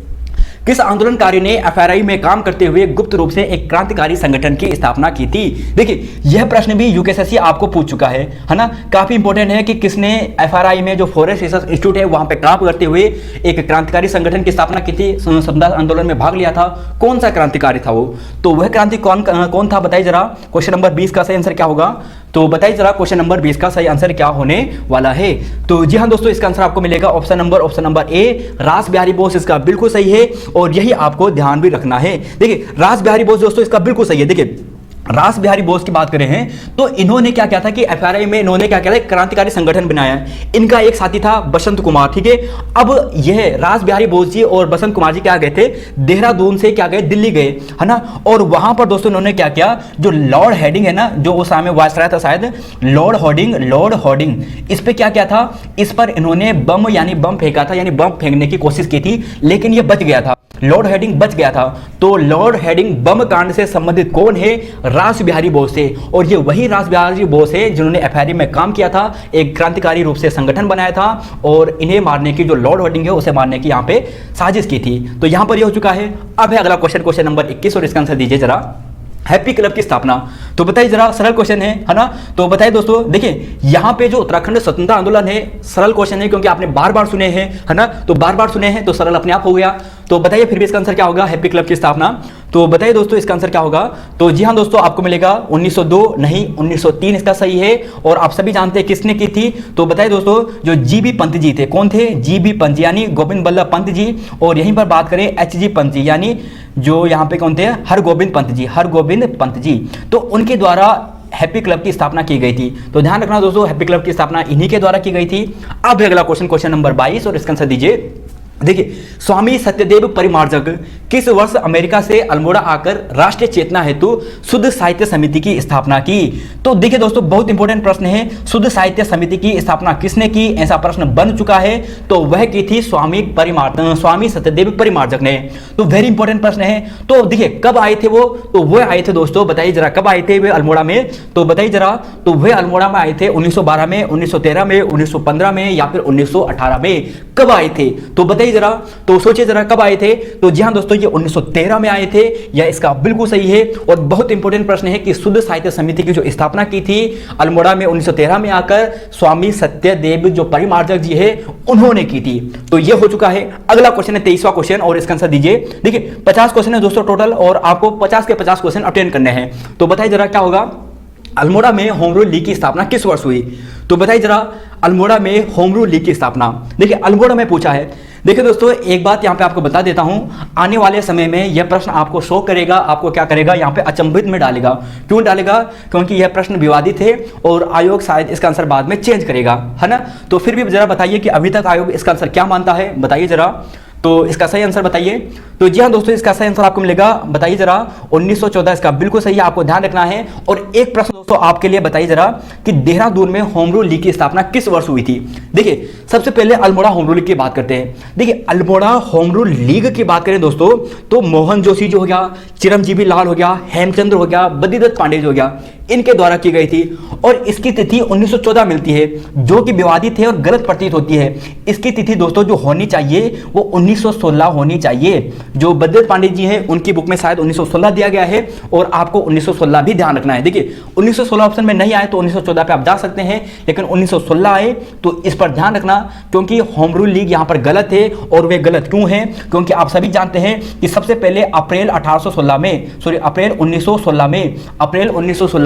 किस आंदोलनकारी ने एफआरआई में काम करते हुए गुप्त रूप से एक क्रांतिकारी संगठन की स्थापना की थी? देखिए यह प्रश्न भी यूकेएसएससी आपको पूछ चुका है ना। काफी इंपॉर्टेंट है कि किसने एफआरआई में जो फॉरेस्ट रिसर्च इंस्टीट्यूट है वहां पे काम करते हुए एक क्रांतिकारी संगठन की स्थापना की थी, स्वतंत्रता आंदोलन में भाग लिया था। कौन सा क्रांतिकारी था वो? तो वह क्रांति कौन था बताइए जरा। क्वेश्चन नंबर 20 का सही आंसर क्या होगा। तो बताइए जरा क्वेश्चन नंबर 20 का सही आंसर क्या होने वाला है। तो जी हाँ दोस्तों, इसका आंसर आपको मिलेगा ऑप्शन नंबर ए, रास बिहारी बोस इसका बिल्कुल सही है और यही आपको ध्यान भी रखना है। देखिए रास बिहारी बोस दोस्तों इसका बिल्कुल सही है। देखिए रास बिहारी बोस की बात करें हैं तो इन्होंने क्या किया था कि एफआरआई में इन्होंने क्या किया था, क्रांतिकारी संगठन बनाया। इनका एक साथी था बसंत कुमार, ठीक है। अब यह रास बिहारी बोस जी और बसंत कुमार जी क्या गए थे, देहरादून से क्या गए, दिल्ली गए, है ना। और वहां पर दोस्तों इन्होंने क्या किया, जो लॉर्ड हेडिंग है ना, जो उस समय वायसराय था शायद, लॉर्ड हॉर्डिंग, इस पे क्या किया था, इस पर इन्होंने बम फेंका था, यानी बम फेंकने की कोशिश की थी, लेकिन यह बच गया था, लॉर्ड हेडिंग बच गया था। तो लॉर्ड हेडिंग बम कांड से संबंधित कौन है, रास बिहारी बोस है। और ये वही रास बिहारी बोस है जिन्होंने एफआरआई में काम किया था, एक क्रांतिकारी रूप से संगठन बनाया था और इन्हें मारने की, जो लॉर्ड हेडिंग है उसे मारने की यहाँ पे साजिश की थी। तो यहाँ पर ये हो चुका है। अब है अगला क्वेश्चन नंबर 21 और इसका आंसर दीजिए जरा। हैप्पी क्लब की स्थापना, तो बताइए जरा, सरल क्वेश्चन है ना। तो बताइए दोस्तों, देखिए यहाँ पे जो उत्तराखंड स्वतंत्रता आंदोलन है, सरल क्वेश्चन है क्योंकि आपने बार बार सुने हैं, है ना। तो बार बार सुने हैं तो सरल अपने आप हो गया। तो बताइए फिर भी इसका आंसर क्या होगा, हैप्पी क्लब की स्थापना। तो बताइए दोस्तों इसका आंसर क्या होगा। तो जी हाँ दोस्तों, आपको मिलेगा 1902, नहीं 1903 इसका सही है। और आप सभी जानते हैं किसने की थी। तो बताइए दोस्तों, जो जीबी पंत जी थे, कौन थे, जीबी पंत जी यानी गोविंद बल्लभ पंत जी। और यहीं पर बात करें एचजी पंत जी, यानी जो यहाँ पे कौन थे, हरगोविंद पंत जी। तो उनके द्वारा हैप्पी क्लब की स्थापना की गई थी। तो ध्यान रखना दोस्तों, हैप्पी क्लब की स्थापना इन्हीं के द्वारा की गई थी। अब अगला क्वेश्चन नंबर 22 और इसका आंसर दीजिए। देखिए स्वामी सत्यदेव परिमार्जक किस वर्ष अमेरिका से अल्मोड़ा आकर राष्ट्रीय चेतना हेतु शुद्ध साहित्य समिति की स्थापना की? तो देखिए दोस्तों, बहुत इंपॉर्टेंट प्रश्न है। शुद्ध साहित्य समिति की स्थापना किसने की, ऐसा प्रश्न बन चुका है, तो वह की थी स्वामी सत्यदेव परिमार्जक ने। तो वेरी इंपॉर्टेंट प्रश्न है। तो देखिए कब आए थे वो, तो वह आए थे दोस्तों, बताइए जरा कब आए थे वे अल्मोड़ा में, तो बताइए जरा, तो वे अल्मोड़ा में आए थे 1912 में, 1913 में, 1915 में या फिर 1918 में, कब आए थे? तो बताइए जरा, तो सोचिए जरा कब आए थे। तो जी हाँ दोस्तों, ये 1913 में आए थे, या इसका बिल्कुल सही है। और बहुत इंपॉर्टेंट प्रश्न है कि शुद्ध साहित्य समिति की जो स्थापना की थी अल्मोड़ा में 1913 में आकर स्वामी सत्यदेव जो परिमार्जक जी है उन्होंने की थी। तो ये हो चुका है। अगला क्वेश्चन है 23वां क्वेश्चन, और इसका आंसर दीजिए। देखिए 50 क्वेश्चन है दोस्तों टोटल, और आपको 50 के 50 क्वेश्चन अटेंड करने हैं। तो बताइए जरा क्या होगा, अल्मोड़ा में होम रूल लीग की स्थापना किस वर्ष हुई? तो बताइए जरा, अल्मोड़ा में होम रूल लीग की स्थापना। देखिए अल्मोड़ा में पूछा है। देखिए दोस्तों, एक बात यहाँ पे आपको बता देता हूँ, आने वाले समय में यह प्रश्न आपको शो करेगा, आपको क्या करेगा, यहाँ पे अचंभित में डालेगा। क्यों डालेगा? क्योंकि यह प्रश्न विवादित है और आयोग शायद इसका आंसर बाद में चेंज करेगा, है ना। तो फिर भी जरा बताइए कि अभी तक आयोग इसका आंसर क्या मानता है, बताइए जरा। तो इसका सही आंसर बताइए। तो जी हाँ दोस्तों, इसका सही आंसर आपको मिलेगा, बताइए जरा 1914, इसका बिल्कुल सही है, आपको ध्यान रखना है। और एक प्रश्न दोस्तों आपके लिए, बताइए जरा कि देहरादून में होम रूल लीग की स्थापना किस वर्ष हुई थी? देखिए सबसे पहले अल्मोड़ा होम रूल लीग की बात करते हैं। देखिए अल्मोड़ा होम रूल लीग की बात करें दोस्तों, तो मोहन जोशी जो हो गया, चिरंजीवी लाल हो गया, हेमचंद्र हो गया, बद्रीदत्त पांडे हो गया, इनके द्वारा की गई थी। और इसकी तिथि 1914 मिलती है, जो कि विवादित है और गलत प्रतीत होती है। इसकी तिथि दोस्तों जो होनी चाहिए वो 1916 होनी चाहिए। जो बद्रीदत्त पांडे जी हैं उनकी बुक में शायद 1916 दिया गया है, और आपको 1916 भी ध्यान रखना है। देखिए 1916 ऑप्शन में नहीं आए तो 1914 पे आप जा सकते हैं, लेकिन 1916 आए तो इस पर ध्यान रखना, क्योंकि होम रूल लीग यहाँ पर गलत है। और वे गलत क्यों है? क्योंकि आप सभी जानते हैं कि सबसे पहले अप्रैल 1916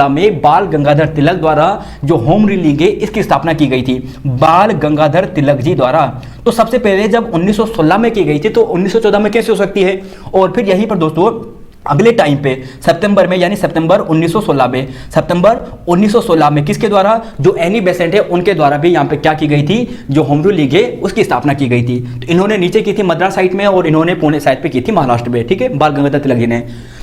में बाल गंगाधर तिलक द्वारा जो होम रूल लीग है इसकी स्थापना की गई थी, बाल गंगाधर तिलक जी द्वारा। तो सबसे पहले जब 1916 में की गई थी तो 1914 में कैसे हो सकती है? और फिर यहीं पर दोस्तों अगले टाइम पे सितंबर में, यानी सितंबर 1916 में किसके द्वारा, जो एनी बेसेंट है उनके द्वारा भी यहाँ पे क्या की गई थी, जो होम रूल लीग है उसकी स्थापना की गई थी। तो इन्होंने नीचे की थी मद्रास साइड में, और इन्होंने पुणे साइड पे की थी महाराष्ट्र में, ठीक है, बाल गंगाधर तिलक जी ने।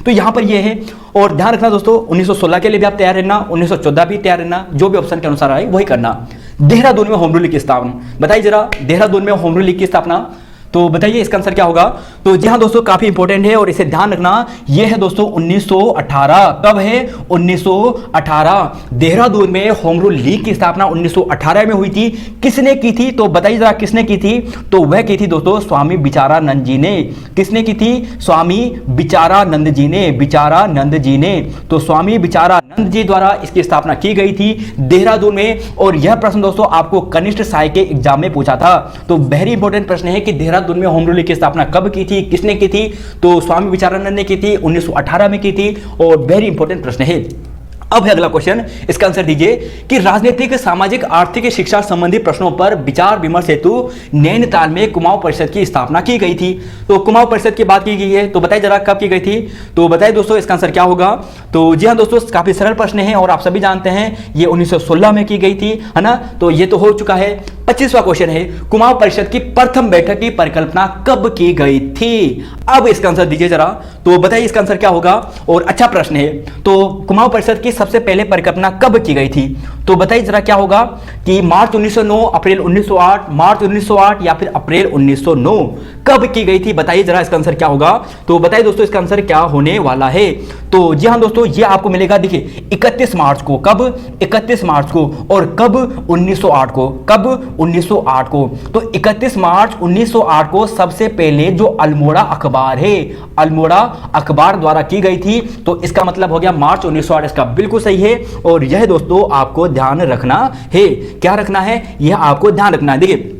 तो यहाँ पर ये है। और ध्यान रखना दोस्तों, 1916 के लिए भी आप तैयार रहना, 1914 भी तैयार रहना, जो भी ऑप्शन के अनुसार आए वही करना। देहरादून में होम रूल लीग की स्थापना, बताइए जरा, देहरादून में होम रूल लीग की स्थापना, तो बताइए इसका आंसर क्या होगा। तो जी हाँ दोस्तों, काफी इंपॉर्टेंट है और इसे ध्यान रखना। यह है दोस्तों 1918। कब है? 1918। देहरादून में होम रूल लीग की स्थापना 1918 में हुई थी। किसने की थी? तो बताइए जरा किसने की थी। तो वह की थी दोस्तों स्वामी विचारानंद जी ने। किसने की थी? स्वामी विचारानंद जी ने, विचारानंद जी ने। तो स्वामी विचारानंद जी द्वारा इसकी स्थापना की गई थी देहरादून में। और यह प्रश्न दोस्तों आपको कनिष्ठ सहायक के एग्जाम में पूछा था। तो वेरी इंपॉर्टेंट प्रश्न है कि देहरादून में होम रूल लीग की स्थापना कब की थी, किसने की थी? तो स्वामी विचारानंद ने की थी, 1918 में की थी। और वेरी इंपॉर्टेंट प्रश्न है। अब है अगला क्वेश्चन, इसका आंसर दीजिए कि राजनीतिक, सामाजिक, आर्थिक, शिक्षा संबंधी प्रश्नों पर विचार विमर्श हेतु नैनीताल में कुमाऊं परिषद की स्थापना की गई थी। तो कुमाऊं परिषद की बात की गई है, तो बताइए जरा कब की गई थी। तो बताइए दोस्तों इसका आंसर क्या होगा। तो जी हाँ दोस्तों, काफी सरल प्रश्न है और आप सभी जानते हैं ये 1916 में की गई थी, है ना। तो ये तो हो चुका है। 25वां क्वेश्चन है, कुमाऊं परिषद की प्रथम बैठक की परिकल्पना कब की गई थी। अब इसका आंसर दीजिए जरा। तो बताइए इसका आंसर क्या होगा। और अच्छा प्रश्न है। तो कुमाऊं परिषद की सबसे पहले परिकल्पना कब की गई थी। तो बताइए जरा क्या होगा कि मार्च 1909, अप्रैल 1908, मार्च 1908 या फिर अप्रैल 1909, कब की गई थी। बताइए जरा इसका आंसर क्या होगा। तो बताइए दोस्तों इसका आंसर क्या होने वाला है। तो जी हाँ दोस्तों, ये आपको मिलेगा, देखिए 31 मार्च को। कब? 31 मार्च को। और कब? 1908 को। कब? 1908 को। तो 31 मार्च 1908 को सबसे पहले जो अल्मोड़ा अखबार है, अल्मोड़ा अखबार द्वारा की गई थी। तो इसका मतलब हो गया मार्च 1908, इसका बिल्कुल सही है। और यह दोस्तों आपको ध्यान रखना है। क्या रखना है? यह आपको ध्यान रखना है। देखिए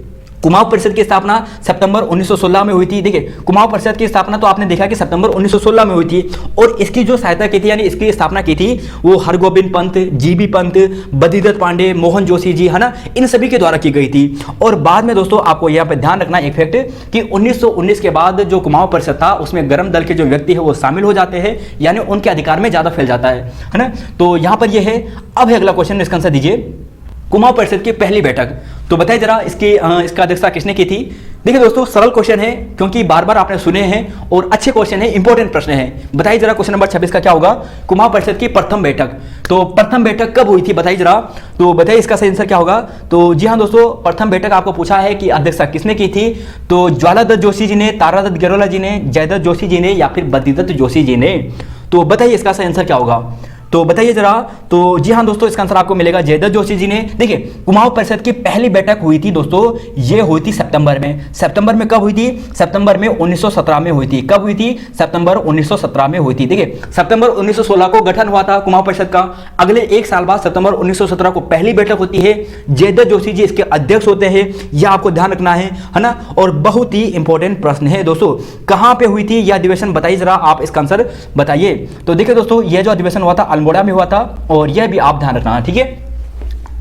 कुमाऊं परिषद की स्थापना सितंबर 1916 में हुई थी। देखिए कुमाऊं परिषद की स्थापना तो आपने देखा कि सितंबर 1916 में हुई थी। और इसकी जो सहायता की थी, यानी इसकी स्थापना की थी, वो हरगोविंद पंत, जीबी पंत, बद्रीदत्त पांडे, मोहन जोशी जी, है ना, इन सभी के द्वारा की गई थी। और बाद में दोस्तों आपको यहाँ पे ध्यान रखना एक फैक्ट कि 1919 के बाद जो कुमाऊं परिषद था उसमें गर्म दल के जो व्यक्ति है वो शामिल हो जाते हैं, यानी उनके अधिकार में ज्यादा फैल जाता है ना। तो यहाँ पर यह है। अब है अगला क्वेश्चन, इसका आंसर दीजिए। कुमाऊं परिषद की पहली बैठक। तो बताइए जरा इसका अध्यक्षता किसने की थी। देखिए दोस्तों सरल क्वेश्चन है क्योंकि बार बार आपने सुने हैं और अच्छे क्वेश्चन है, इंपॉर्टेंट प्रश्न है। बताइए जरा क्वेश्चन नंबर 26 का क्या होगा। कुमाऊं परिषद की प्रथम बैठक, तो प्रथम बैठक कब हुई थी बताइए जरा। तो बताइए इसका सही आंसर क्या होगा। तो जी हाँ दोस्तों, प्रथम बैठक आपको पूछा है कि अध्यक्षता किसने की थी। तो ज्वालादत्त जोशी जी ने, तारादत्त गेरोला जी ने, जयदत्त जोशी जी ने या फिर बद्रीदत्त जोशी जी ने। तो बताइए इसका सही आंसर क्या होगा। तो बताइए जरा। तो जी हाँ दोस्तों, इसका आंसर आपको मिलेगा जयदत्त जोशी जी ने। देखिए कुमाऊं परिषद की पहली बैठक हुई थी दोस्तों, ये हुई थी सितंबर में। सितंबर में कब हुई थी? सितंबर में 1917 में हुई थी। कब हुई थी? सितंबर 1917 में हुई थी। देखिए सितंबर 1916 को गठन हुआ था कुमाऊं परिषद का। अगले एक साल बाद सितंबर 1917 को पहली बैठक होती है। जयदत्त जोशी जी इसके अध्यक्ष होते हैं, यह आपको ध्यान रखना है ना। और बहुत ही इंपॉर्टेंट प्रश्न है दोस्तों, कहां पे हुई थी यह अधिवेशन बताइए जरा, आप इसका आंसर बताइए। तो देखिए दोस्तों, यह जो अधिवेशन हुआ था अल्मोड़ा में हुआ था और यह भी आप ध्यान रखना, ठीक है।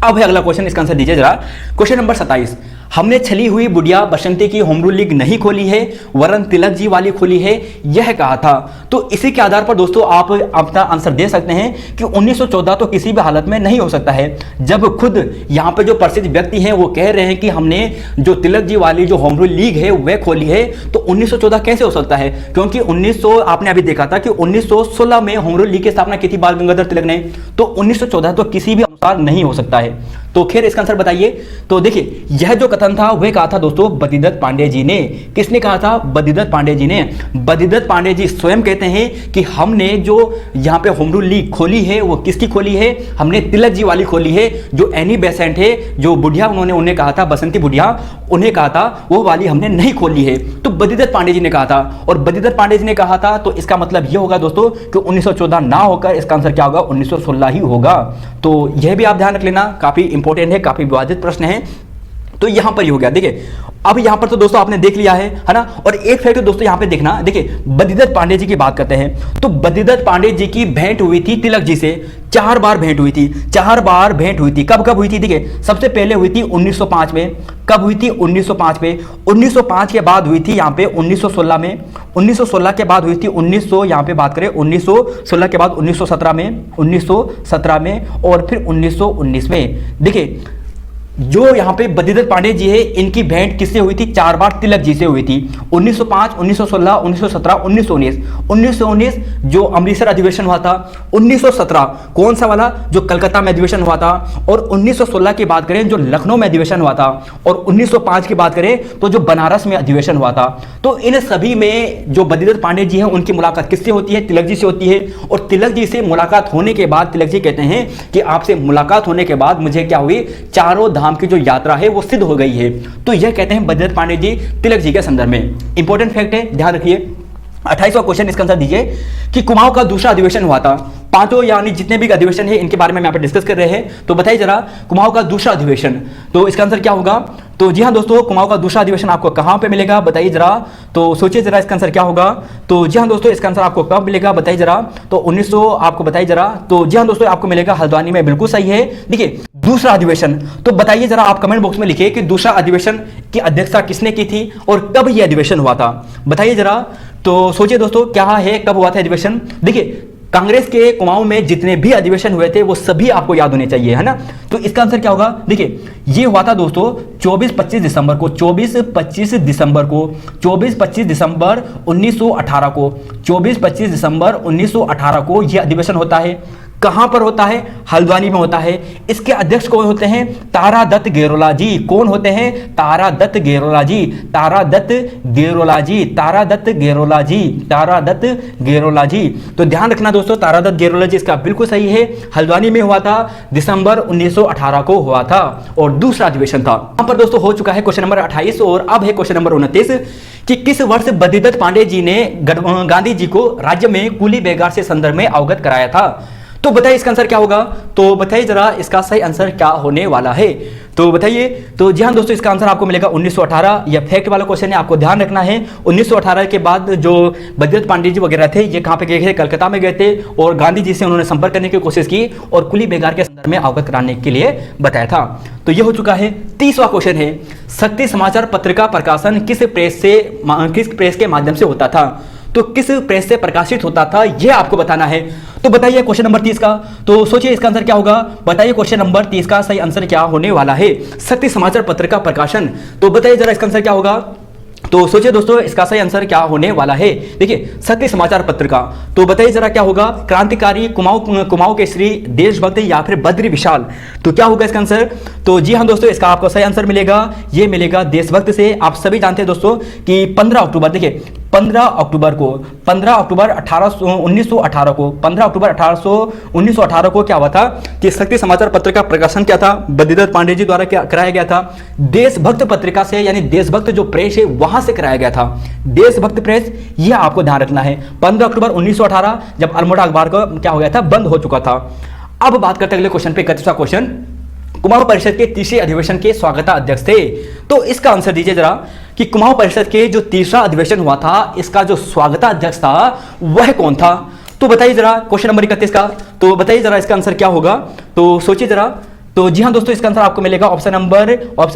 अब है अगला क्वेश्चन, इसका आंसर दीजिए जरा। क्वेश्चन नंबर 27, हमने छली हुई बुढ़िया बसंती की होम रूल लीग नहीं खोली है वरन तिलक जी वाली खोली है, यह कहा था। तो इसी के आधार पर दोस्तों आप अपना आंसर दे सकते हैं कि 1914 तो किसी भी हालत में नहीं हो सकता है। जब खुद यहां पे जो प्रसिद्ध व्यक्ति हैं वो कह रहे हैं कि हमने जो तिलक जी वाली जो होम रूल लीग है वह खोली है, तो 1914 कैसे हो सकता है। क्योंकि 1900 आपने अभी देखा था कि 1916 में होम रूल लीग की स्थापना की थी बाल गंगाधर तिलक ने, तो 1914 तो किसी भी अनुसार नहीं हो सकता है। तो खैर इसका आंसर बताइए। तो देखिए यह जो कथन था वह कहा था दोस्तों बद्रीदत्त पांडे जी ने। किसने कहा था? बद्रीदत्त पांडे जी ने। बद्रीदत्त पांडे जी स्वयं कहते हैं कि हमने जो यहाँ पे होम रूल लीग खोली है वो किसकी खोली है? हमने तिलक जी वाली खोली है। जो एनी बेसेंट है, जो बुढ़िया उन्हें कहा था, बसंती बुढ़िया उन्हें कहा था, वो वाली हमने नहीं खोली है। तो बद्रीदत्त पांडे जी ने कहा था, और बद्रीदत्त पांडे जी ने कहा था तो इसका मतलब यह होगा दोस्तों कि 1914 ना होकर इसका आंसर क्या होगा? 1916 ही होगा। तो यह भी आप ध्यान रख लेना, काफी इंपॉर्टेंट है, काफी विवादित प्रश्न है। तो यहां पर ही हो गया। देखिए अब यहां पर तो दोस्तों आपने देख लिया है ना। और एक फैक्ट दोस्तों यहां पे देखना, देखिए बद्रीदत्त पांडे जी की बात करते हैं तो बद्रीदत्त पांडे जी की भेंट हुई थी तिलक जी से, 4 बार भेंट हुई थी। 4 बार भेंट हुई थी। कब कब हुई थी? देखिए सबसे पहले हुई थी 1905 में। कब हुई थी? 1905 में। 1905 के बाद हुई थी यहां पे 1916 में। 1916 के बाद हुई थी 1900, यहां पे बात करें 1916 के बाद 1917 में, 1917 में और फिर 1919 में। देखिए जो यहाँ पे बद्रीदत्त पांडे जी है इनकी भेंट किससे हुई थी? 4 बार तिलक जी से हुई थी। 1905, 1916, 1917, 1919। 1919 जो अमृतसर अधिवेशन हुआ था। 1917 कौन सा वाला? जो कलकत्ता में अधिवेशन हुआ था। और 1916 की बात करें जो लखनऊ में अधिवेशन हुआ था। और 1905 की बात करें तो जो बनारस में अधिवेशन हुआ था। तो इन सभी में जो बद्रीदत्त पांडे जी हैं उनकी मुलाकात किससे होती है? तिलक जी से होती है। और तिलक जी से मुलाकात होने के बाद तिलक जी कहते हैं कि आपसे मुलाकात होने के बाद मुझे क्या हुई? चारों धाम की जो यात्रा है वो सिद्ध हो गई है। तो यह कहते हैं बद्रीदत्त पांडे जी तिलक जी के संदर्भ में। इंपॉर्टेंट फैक्ट है, ध्यान रखिए। 28वां क्वेश्चन, इसका आंसर दीजिए कि कुमाऊं का दूसरा अधिवेशन हुआ था। पांचों यानी जितने भी अधिवेशन है इनके बारे में यहाँ पे डिस्कस कर रहे हैं। तो बताइए जरा कुमाऊं का दूसरा अधिवेशन, तो इसका आंसर क्या होगा? तो जी हाँ दोस्तों, कुमाऊं का दूसरा अधिवेशन आपको कहां पे मिलेगा बताइए जरा। तो सोचिए जरा इसका आंसर क्या होगा। तो जी हाँ दोस्तों, इसका आंसर आपको कब मिलेगा बताइए जरा। तो 1900 आपको बताइए जरा। तो जी हाँ दोस्तों, आपको मिलेगा हल्द्वानी में, बिल्कुल सही है। देखिए दूसरा अधिवेशन, तो बताइए जरा, आप कमेंट बॉक्स में लिखिए कि दूसरा अधिवेशन की अध्यक्षता किसने की थी और कब यह अधिवेशन हुआ था, बताइए जरा। तो सोचिए दोस्तों क्या है, कब हुआ था अधिवेशन। देखिए कांग्रेस के कुमाऊं में जितने भी अधिवेशन हुए थे वो सभी आपको याद होने चाहिए, है ना। तो इसका आंसर क्या होगा? देखिए ये हुआ था दोस्तों 24-25 दिसंबर को, 24-25 दिसंबर को, 24-25 दिसंबर 1918 को, 24-25 दिसंबर 1918 को यह अधिवेशन होता है। कहां पर होता है? हल्द्वानी में होता है। इसके अध्यक्ष कौन होते हैं? तारादत्त गेरोला जी। कौन होते हैं? तारादत्त गेरोला जी, तारादत्त गेरोला जी, तारादत्त गेरोला जी, तारादत्त गेरोला जी। तो ध्यान रखना दोस्तों, तारादत्त गेरोला जी इसका बिल्कुल सही है। हल्द्वानी में हुआ था, दिसंबर 1918 को हुआ था और दूसरा अधिवेशन था। यहां पर दोस्तों हो चुका है क्वेश्चन नंबर 28 और अब है क्वेश्चन नंबर 29 कि किस वर्ष बद्रीदत्त पांडे जी ने गांधी जी को राज्य में कुली बेगार से संदर्भ में अवगत कराया था। तो बताइए इसका आंसर क्या होगा। तो बताइए जरा इसका सही आंसर क्या होने वाला है, तो बताइए। तो जी हाँ दोस्तों, इसका आंसर आपको मिलेगा 1918। यह फैक्ट वाला क्वेश्चन है, आपको ध्यान रखना है। 1918 के बाद जो बद्रीदत्त पांडे जी वगैरह थे ये कहाँ पे गए थे? कलकत्ता में गए थे और गांधी जी से उन्होंने संपर्क करने की कोशिश की और कुली बेगार के संदर्भ में अवगत कराने के लिए बताया था। तो यह हो चुका है। 30वां क्वेश्चन है, शक्ति समाचार पत्रिका प्रकाशन किस प्रेस के माध्यम से होता था। तो किस प्रेस से प्रकाशित होता था यह आपको बताना है। तो बताइए क्वेश्चन नंबर 30 का, तो सोचिए इसका आंसर क्या होगा। बताइए क्वेश्चन नंबर 30 का सही आंसर क्या होने वाला है। सत्य समाचार पत्र का प्रकाशन, तो बताइए जरा इसका आंसर क्या होगा। तो सोचिए दोस्तों इसका सही आंसर क्या होने वाला है। देखिए सत्य समाचार पत्र का, तो बताइए जरा क्या होगा। क्रांतिकारी, कुमाऊं केसरी, देशभक्त या फिर बद्री विशाल, तो क्या होगा इसका आंसर। तो जी हाँ दोस्तों, इसका आपको सही आंसर मिलेगा, ये मिलेगा देशभक्त से। आप सभी जानते हैं दोस्तों कि 15 अक्टूबर, देखिए 15 अक्टूबर 1918 को 1918 को क्या हुआ था कि शक्ति समाचार पत्र का प्रकाशन क्या था, बद्रीदत्त पांडे जी द्वारा क्या कराया गया था। देशभक्त पत्रिका से, यानी देशभक्त जो प्रेस है वहां से कराया गया था, देशभक्त प्रेस, यह आपको ध्यान रखना है। 15 अक्टूबर 1918 जब अल्मोड़ा अखबार का क्या हो गया था, बंद हो चुका था। अब बात करते हैं अगले क्वेश्चन पे, 31वां क्वेश्चन। कुमाऊं परिषद के तीसरे अधिवेशन के स्वागता अध्यक्ष थे, तो इसका आंसर दीजिए जरा कि कुमाऊं परिषद के जो तीसरा अधिवेशन हुआ था, इसका जो स्वागता अध्यक्ष था वह कौन था। तो बताइए जरा क्वेश्चन नंबर 31 का, तो बताइए जरा इसका आंसर क्या होगा। तो सोचिए जरा। तो जी हाँ दोस्तों, इसका आंसर आपको मिलेगा ऑप्शन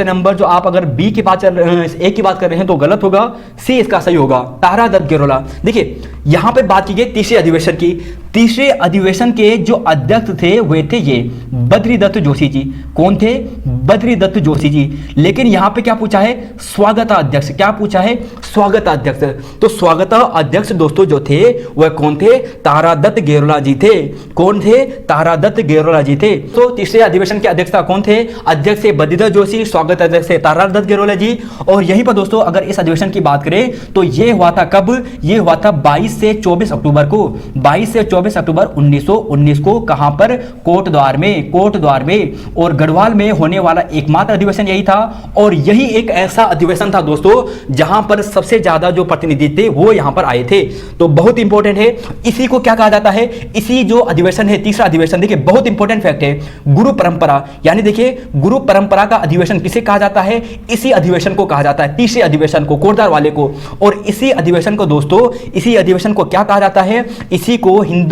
नंबर जो आप अगर बी की बात ए की बात कर रहे हैं तो गलत होगा, सी इसका सही होगा, तारादत्त गेरोला। देखिए यहां पे बात की गई तीसरे अधिवेशन की। तीसरे अधिवेशन के जो अध्यक्ष थे वे थे ये बद्रीदत्त जोशी जी। कौन थे? बद्रीदत्त जोशी जी। लेकिन यहां पे क्या पूछा है, स्वागता अध्यक्ष। क्या पूछा है? स्वागता अध्यक्ष। तो स्वागता अध्यक्ष दोस्तों जो थे वह कौन थे? तारादत्त गेरोला जी थे। कौन थे? तारादत्त गेरोला जी थे। तो तीसरे अधिवेशन के अध्यक्ष कौन थे? अध्यक्ष से बद्रीदत्त जोशी, स्वागत अध्यक्ष से तारादत्त गेरोला जी। और यहीं पर दोस्तों अगर इस अधिवेशन की बात करें तो यह हुआ था कब? यह हुआ था 22 से 24 अक्टूबर को, 22 से 24 अक्टूबर 1919 को। कहां पर? कोटद्वार में, कोटद्वार में। और गढ़वाल में होने वाला एकमात्र अधिवेशन यही था। और यही एक ऐसा अधिवेशन था दोस्तों जहां पर सबसे ज्यादा जो प्रतिनिधि थे वो यहां पर आए थे। तो बहुत इंपॉर्टेंट है, इसी को क्या कहा जाता है? इसी जो अधिवेशन है, तीसरा अधिवेशन, देखिए बहुत इंपॉर्टेंट फैक्ट है, गुरु परंपरा। यानी देखिए गुरु परंपरा का अधिवेशन किसे कहा जाता है? इसी अधिवेशन को कहा जाता है, तीसरे अधिवेशन को, कोटद्वार वाले को। और इसी अधिवेशन को दोस्तों, इसी अधिवेशन को क्या कहा जाता है? इसी को हिंदू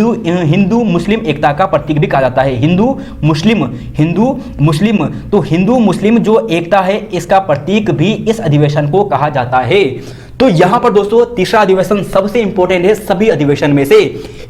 मुस्लिम एकता का प्रतीक भी कहा जाता है। हिंदू मुस्लिम, तो हिंदू मुस्लिम जो एकता है इसका प्रतीक भी इस अधिवेशन को कहा जाता है। तो यहां पर दोस्तों तीसरा अधिवेशन सबसे इंपॉर्टेंट है सभी अधिवेशन में से।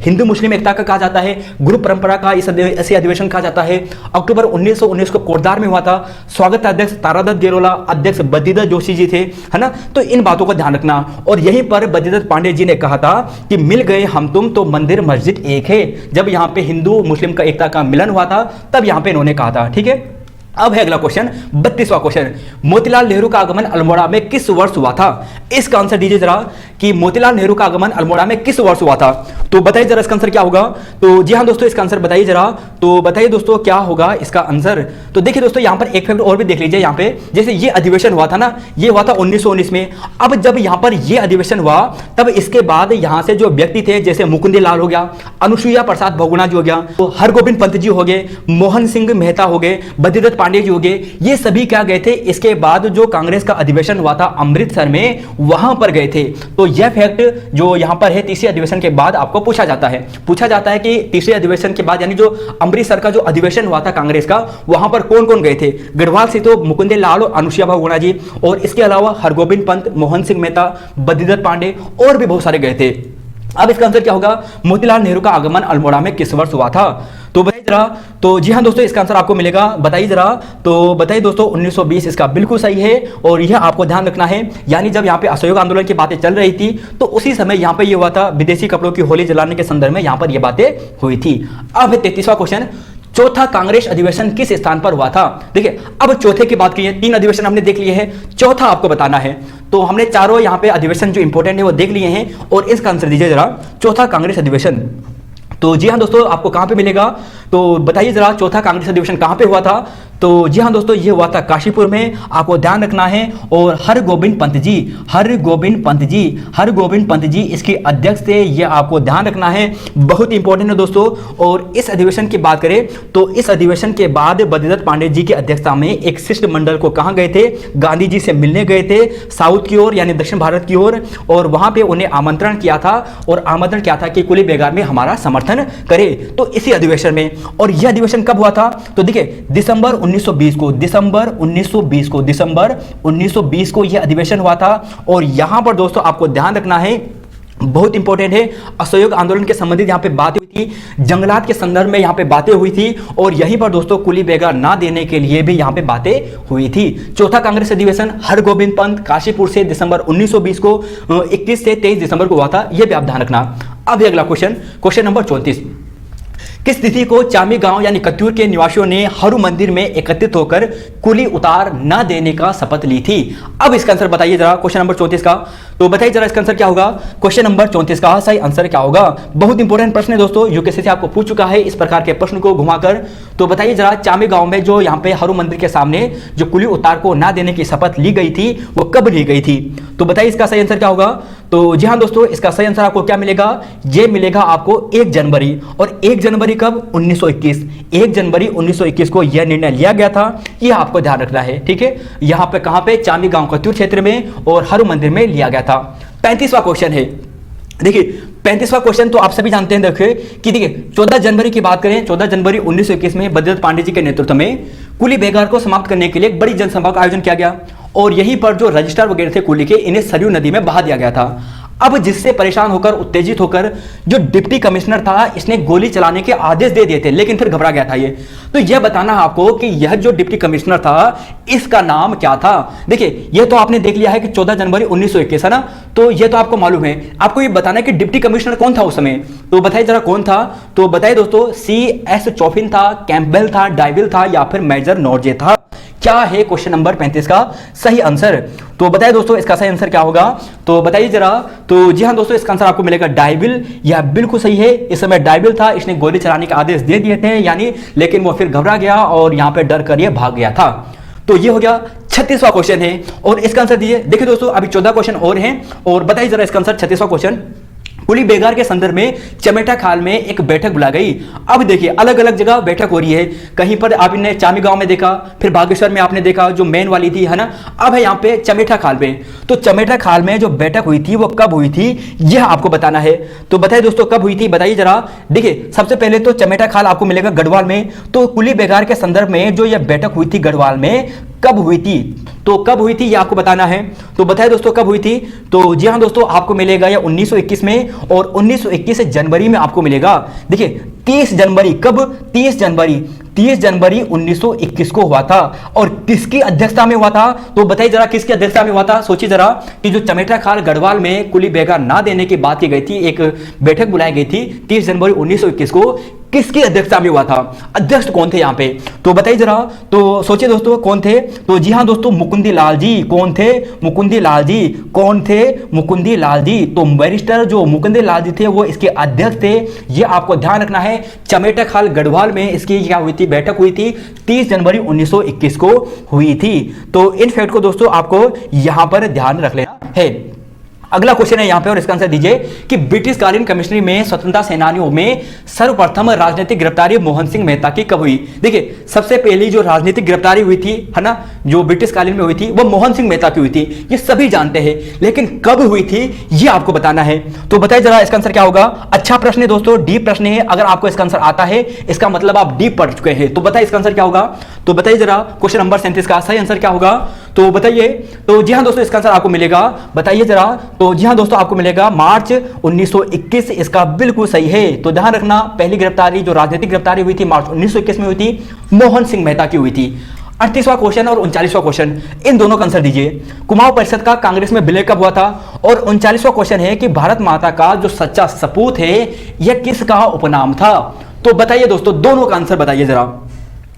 हिंदू मुस्लिम एकता का कहा जाता है, गुरु परंपरा का ऐसे अधिवेशन कहा जाता है। अक्टूबर 1919 को कोटद्वार में हुआ था। स्वागत अध्यक्ष तारादत्त गेरोला, अध्यक्ष बद्रीदत्त जोशी जी थे, है ना। तो इन बातों का ध्यान रखना। और यहीं पर बद्रीदत्त पांडे जी ने कहा था कि मिल गए हम तुम तो मंदिर मस्जिद एक है। जब यहां पे हिंदू मुस्लिम का एकता का मिलन हुआ था तब यहां पे इन्होंने कहा था। ठीक है, अब है अगला क्वेश्चन, 32वां क्वेश्चन। मोतीलाल नेहरू का आगमन अल्मोड़ा में किस वर्ष हुआ था? इसका आंसर दीजिए जरा कि मोतीलाल नेहरू का आगमन अल्मोड़ा में किस वर्ष हुआ था। तो बताइए जरा इसका आंसर क्या होगा। तो जी हां दोस्तों, इसका आंसर बताइए जरा। तो बताइए दोस्तों क्या होगा इसका आंसर। तो देखिए दोस्तों यहां पर एक फैक्ट और भी देख लीजिए। यहां पे जैसे ये अधिवेशन हुआ था ना, ये हुआ था 1919 में। अब जब यहां पर ये अधिवेशन हुआ तब इसके बाद यहां से जो व्यक्ति थे, जैसे मुकुंदी लाल हो गया, अनुसुईया प्रसाद बहुगुणा जी हो गया, तो हरगोविंद पंत जी हो गए, मोहन सिंह मेहता हो गए, बद्रीदत्त पांडे जी हो गए, ये सभी क्या गए थे इसके बाद जो कांग्रेस का अधिवेशन हुआ था अमृतसर में, वहां पर गए थे। तो यह फैक्ट जो यहां पर है तीसरे अधिवेशन के बाद आपको पूछा जाता है कि तीसरे अधिवेशन के बाद यानी जो अमृतसर का जो अधिवेशन हुआ था कांग्रेस का, वहां पर कौन कौन गए थे। गढ़वाल से तो मुकुंद लाल और अनुसुईया बहुगुणा जी, और इसके अलावा हरगोविंद पंत, मोहन सिंह मेहता, बद्रीदत्त पांडे और भी बहुत सारे गए थे। अब इसका आंसर क्या होगा? मोतीलाल नेहरू का आगमन अल्मोड़ा में किस वर्ष हुआ था? तो बताइए जरा। तो जी हां दोस्तों, इसका आंसर आपको मिलेगा, बताइए जरा। तो बताइए दोस्तों 1920 इसका बिल्कुल सही है। और यह आपको ध्यान रखना है, यानी जब यहाँ पे असहयोग आंदोलन की बातें चल रही थी तो उसी समय यहाँ पे ये हुआ था, विदेशी कपड़ों की होली जलाने के संदर्भ में यहाँ पर ये बातें हुई थी। अब है 33वां क्वेश्चन, चौथा कांग्रेस अधिवेशन किस स्थान पर हुआ था? देखिए अब चौथे की बात की है, 3 अधिवेशन हमने देख लिए हैं, चौथा आपको बताना है। तो हमने चारों यहाँ पे अधिवेशन जो इंपॉर्टेंट है वो देख लिए हैं, और इसका आंसर दीजिए जरा, चौथा कांग्रेस अधिवेशन। तो जी हाँ दोस्तों, आपको कहां पे मिलेगा? तो बताइए जरा चौथा कांग्रेस अधिवेशन कहां पे हुआ था। तो जी हाँ दोस्तों, ये हुआ था काशीपुर में, आपको ध्यान रखना है। और हरगोविंद पंत जी इसके अध्यक्ष थे, ये आपको ध्यान रखना है, बहुत इंपॉर्टेंट है दोस्तों। और इस अधिवेशन की बात करें तो इस अधिवेशन के बाद बद्रीदत्त पांडे जी की अध्यक्षता में एक शिष्टमंडल को कहां गए थे? गांधी जी से मिलने गए थे, साउथ की ओर यानी दक्षिण भारत की ओर। और वहां पे उन्हें आमंत्रण किया था, और आमंत्रण क्या था कि कुली बेगार में हमारा समर्थन करे। तो इसी अधिवेशन में, और यह अधिवेशन कब हुआ था? तो देखिए दिसंबर 1920 को यह अधिवेशन हुआ था। और यहां पर दोस्तों आपको ध्यान रखना है, बहुत इंपॉर्टेंट है, असहयोग आंदोलन के संबंधित यहां पे बात हुई थी। जंगलात के संदर्भ में यहाँ पे बातें हुई थी और यहीं पर दोस्तों कुली बेगार ना देने के लिए भी यहाँ पे बातें हुई थी। चौथा कांग्रेस अधिवेशन हरगोविंद पंत काशीपुर से दिसंबर 1920 को 21 से 23 दिसंबर को हुआ था, यह भी आप ध्यान रखना। अब अगला क्वेश्चन नंबर 34, किस तिथि को चामी गांव यानी कत्यूर के निवासियों ने हरु मंदिर में एकत्रित होकर कुली उतार न देने का शपथ ली थी? अब इसका आंसर बताइए जरा, क्वेश्चन नंबर 34 का। तो बताइए जरा इसका आंसर क्या होगा, क्वेश्चन नंबर 34 का सही आंसर क्या होगा। बहुत इंपॉर्टेंट प्रश्न है दोस्तों, यूपीएससी से आपको पूछ चुका है इस प्रकार के प्रश्न को घुमाकर। तो बताइए जरा, चामी गांव में जो यहाँ पे हरु मंदिर के सामने जो कुली उतार को ना देने की शपथ ली गई थी वो कब ली गई थी? तो बताइए इसका सही आंसर क्या होगा। तो जी हाँ दोस्तों, इसका सही आंसर आपको क्या मिलेगा, ये मिलेगा आपको 1 जनवरी। और 1 जनवरी कब? 1921। 1 जनवरी 1921 को यह निर्णय लिया गया था, यह आपको ध्यान रखना है, ठीक है। यहाँ पे कहाँ पे? चामी गांव कत्यूर क्षेत्र में और हरु मंदिर में लिया गया था। 35वां क्वेश्चन है, देखिए 35वां क्वेश्चन तो आप सभी जानते हैं। देखिए कि देखिए 14 जनवरी की बात करें, 14 जनवरी 1921 में बद्रीनाथ पांडे जी के नेतृत्व में कुली बेगार को समाप्त करने के लिए एक बड़ी जनसभा का आयोजन किया गया और यहीं पर जो रजिस्ट्रार वगैरह थे कुली के, इन्हें सरयू नदी में बहा दिया गया था। अब जिससे परेशान होकर, उत्तेजित होकर जो डिप्टी कमिश्नर था, इसने गोली चलाने के आदेश दे दिए थे, लेकिन फिर घबरा गया था ये। तो यह बताना है आपको कि यह जो डिप्टी कमिश्नर था इसका नाम क्या था। देखिए यह तो आपने देख लिया है कि 14 जनवरी 1921 है ना, तो यह तो आपको मालूम है। आपको ये बताना है कि डिप्टी कमिश्नर कौन था उस समय। तो बताइए जरा कौन था। तो बताइए दोस्तों, C.S. चौफिन था, कैंपबेल था, डाइविल था या फिर मेजर नॉर्जे था। क्या है क्वेश्चन नंबर 35 का सही आंसर। तो बताइए दोस्तों इसका सही आंसर क्या होगा। तो बताइए जरा। तो जी हाँ दोस्तों, इसका आंसर आपको मिलेगा डाइविल। यह बिल्कुल सही है, इस समय डाइविल था, इसने गोली चलाने के आदेश दे दिए थे यानी, लेकिन वो फिर घबरा गया और यहां पे डर कर ये भाग गया था। तो ये हो गया 36वां क्वेश्चन है और इसका आंसर दीजिए। देखिए दोस्तों, अभी 14 क्वेश्चन और हैं और बताइए जरा इसका आंसर 36वां क्वेश्चन। कुली बेगार के संदर्भ में चमेटा खाल में एक बैठक बुला गई। अब देखिए अलग अलग जगह बैठक हो रही है, कहीं पर आपने चामी गांव में देखा, फिर बागेश्वर में आपने देखा जो मेन वाली थी, है ना। अब है यहाँ पे चमेटा खाल पे। तो चमेटा खाल में जो बैठक हुई थी वो कब हुई थी, यह आपको बताना है। तो बताइए दोस्तों कब हुई थी, बताइए जरा। देखिए सबसे पहले तो चमेटा खाल आपको मिलेगा गढ़वाल में। तो कुली बेगार के संदर्भ में जो यह बैठक हुई थी गढ़वाल में, कब हुई थी, तो कब हुई थी ये आपको बताना है। तो बताइए दोस्तों कब हुई थी। तो जी हाँ दोस्तों, आपको मिलेगा या 1921 में और 1921 जनवरी में आपको मिलेगा। देखिए 30 जनवरी, कब? 30 जनवरी 1921 को हुआ था। और किसकी अध्यक्षता में हुआ था, तो बताइए जरा किसकी अध्यक्षता में हुआ था। सोचिए जरा कि जो चमेटा खाल गढ़वाल में कुली बेगार ना देने की बात की गई थी, एक बैठक बुलाई गई थी 30 जनवरी 1921 को, किसकी अध्यक्षता में हुआ था, अध्यक्ष कौन थे यहाँ पे। तो बताइए जरा। तो सोचिए दोस्तों कौन थे। तो जी हाँ दोस्तों, मुकुंदी लाल जी। कौन थे? मुकुंदी लाल जी। कौन थे? मुकुंदी लाल जी। तो बैरिस्टर जो मुकुंदी लाल जी थे वो इसके अध्यक्ष थे, ये आपको ध्यान रखना है। चमेटा खाल गढ़वाल में इसकी क्या हुई थी, बैठक हुई थी 30 जनवरी 1921 को हुई थी। तो इन फैक्ट को दोस्तों आपको यहां पर ध्यान रख लेना है। अगला क्वेश्चन है यहाँ पे और इसका आंसर दीजिए कि ब्रिटिशकालीन कमिश्नरी में स्वतंत्रता सेनानियों में सर्वप्रथम राजनीतिक गिरफ्तारी मोहन सिंह मेहता की कब हुई। देखिए सबसे पहली जो राजनीतिक गिरफ्तारी हुई थी, है ना, जो ब्रिटिशकालीन में हुई थी, वो मोहन सिंह मेहता की हुई थी, ये सभी जानते हैं, लेकिन कब हुई थी ये आपको बताना है। तो बताइए जरा इसका आंसर क्या होगा। अच्छा प्रश्न है दोस्तों, डीप प्रश्न है। अगर आपको इसका आंसर आता है इसका मतलब आप डीप पढ़ चुके हैं। तो बताइए इसका आंसर क्या होगा। तो बताइए जरा क्वेश्चन नंबर 37 का सही आंसर क्या होगा। तो बताइए। तो जी हाँ दोस्तों, इसका आंसर आपको मिलेगा, बताइए जरा। तो जी हाँ दोस्तों, आपको मिलेगा मार्च 1921, इसका बिल्कुल सही है। तो ध्यान रखना, पहली गिरफ्तारी जो राजनीतिक गिरफ्तारी हुई थी मार्च 1921 में हुई थी, मोहन सिंह मेहता की हुई थी। 38वां क्वेश्चन और 39वां क्वेश्चन, इन दोनों का आंसर दीजिए। कुमाऊं परिषद का कांग्रेस में विलय कब हुआ था। और 39वां क्वेश्चन है कि भारत माता का जो सच्चा सपूत है यह किसका उपनाम था। तो बताइए दोस्तों, दोनों का आंसर बताइए जरा।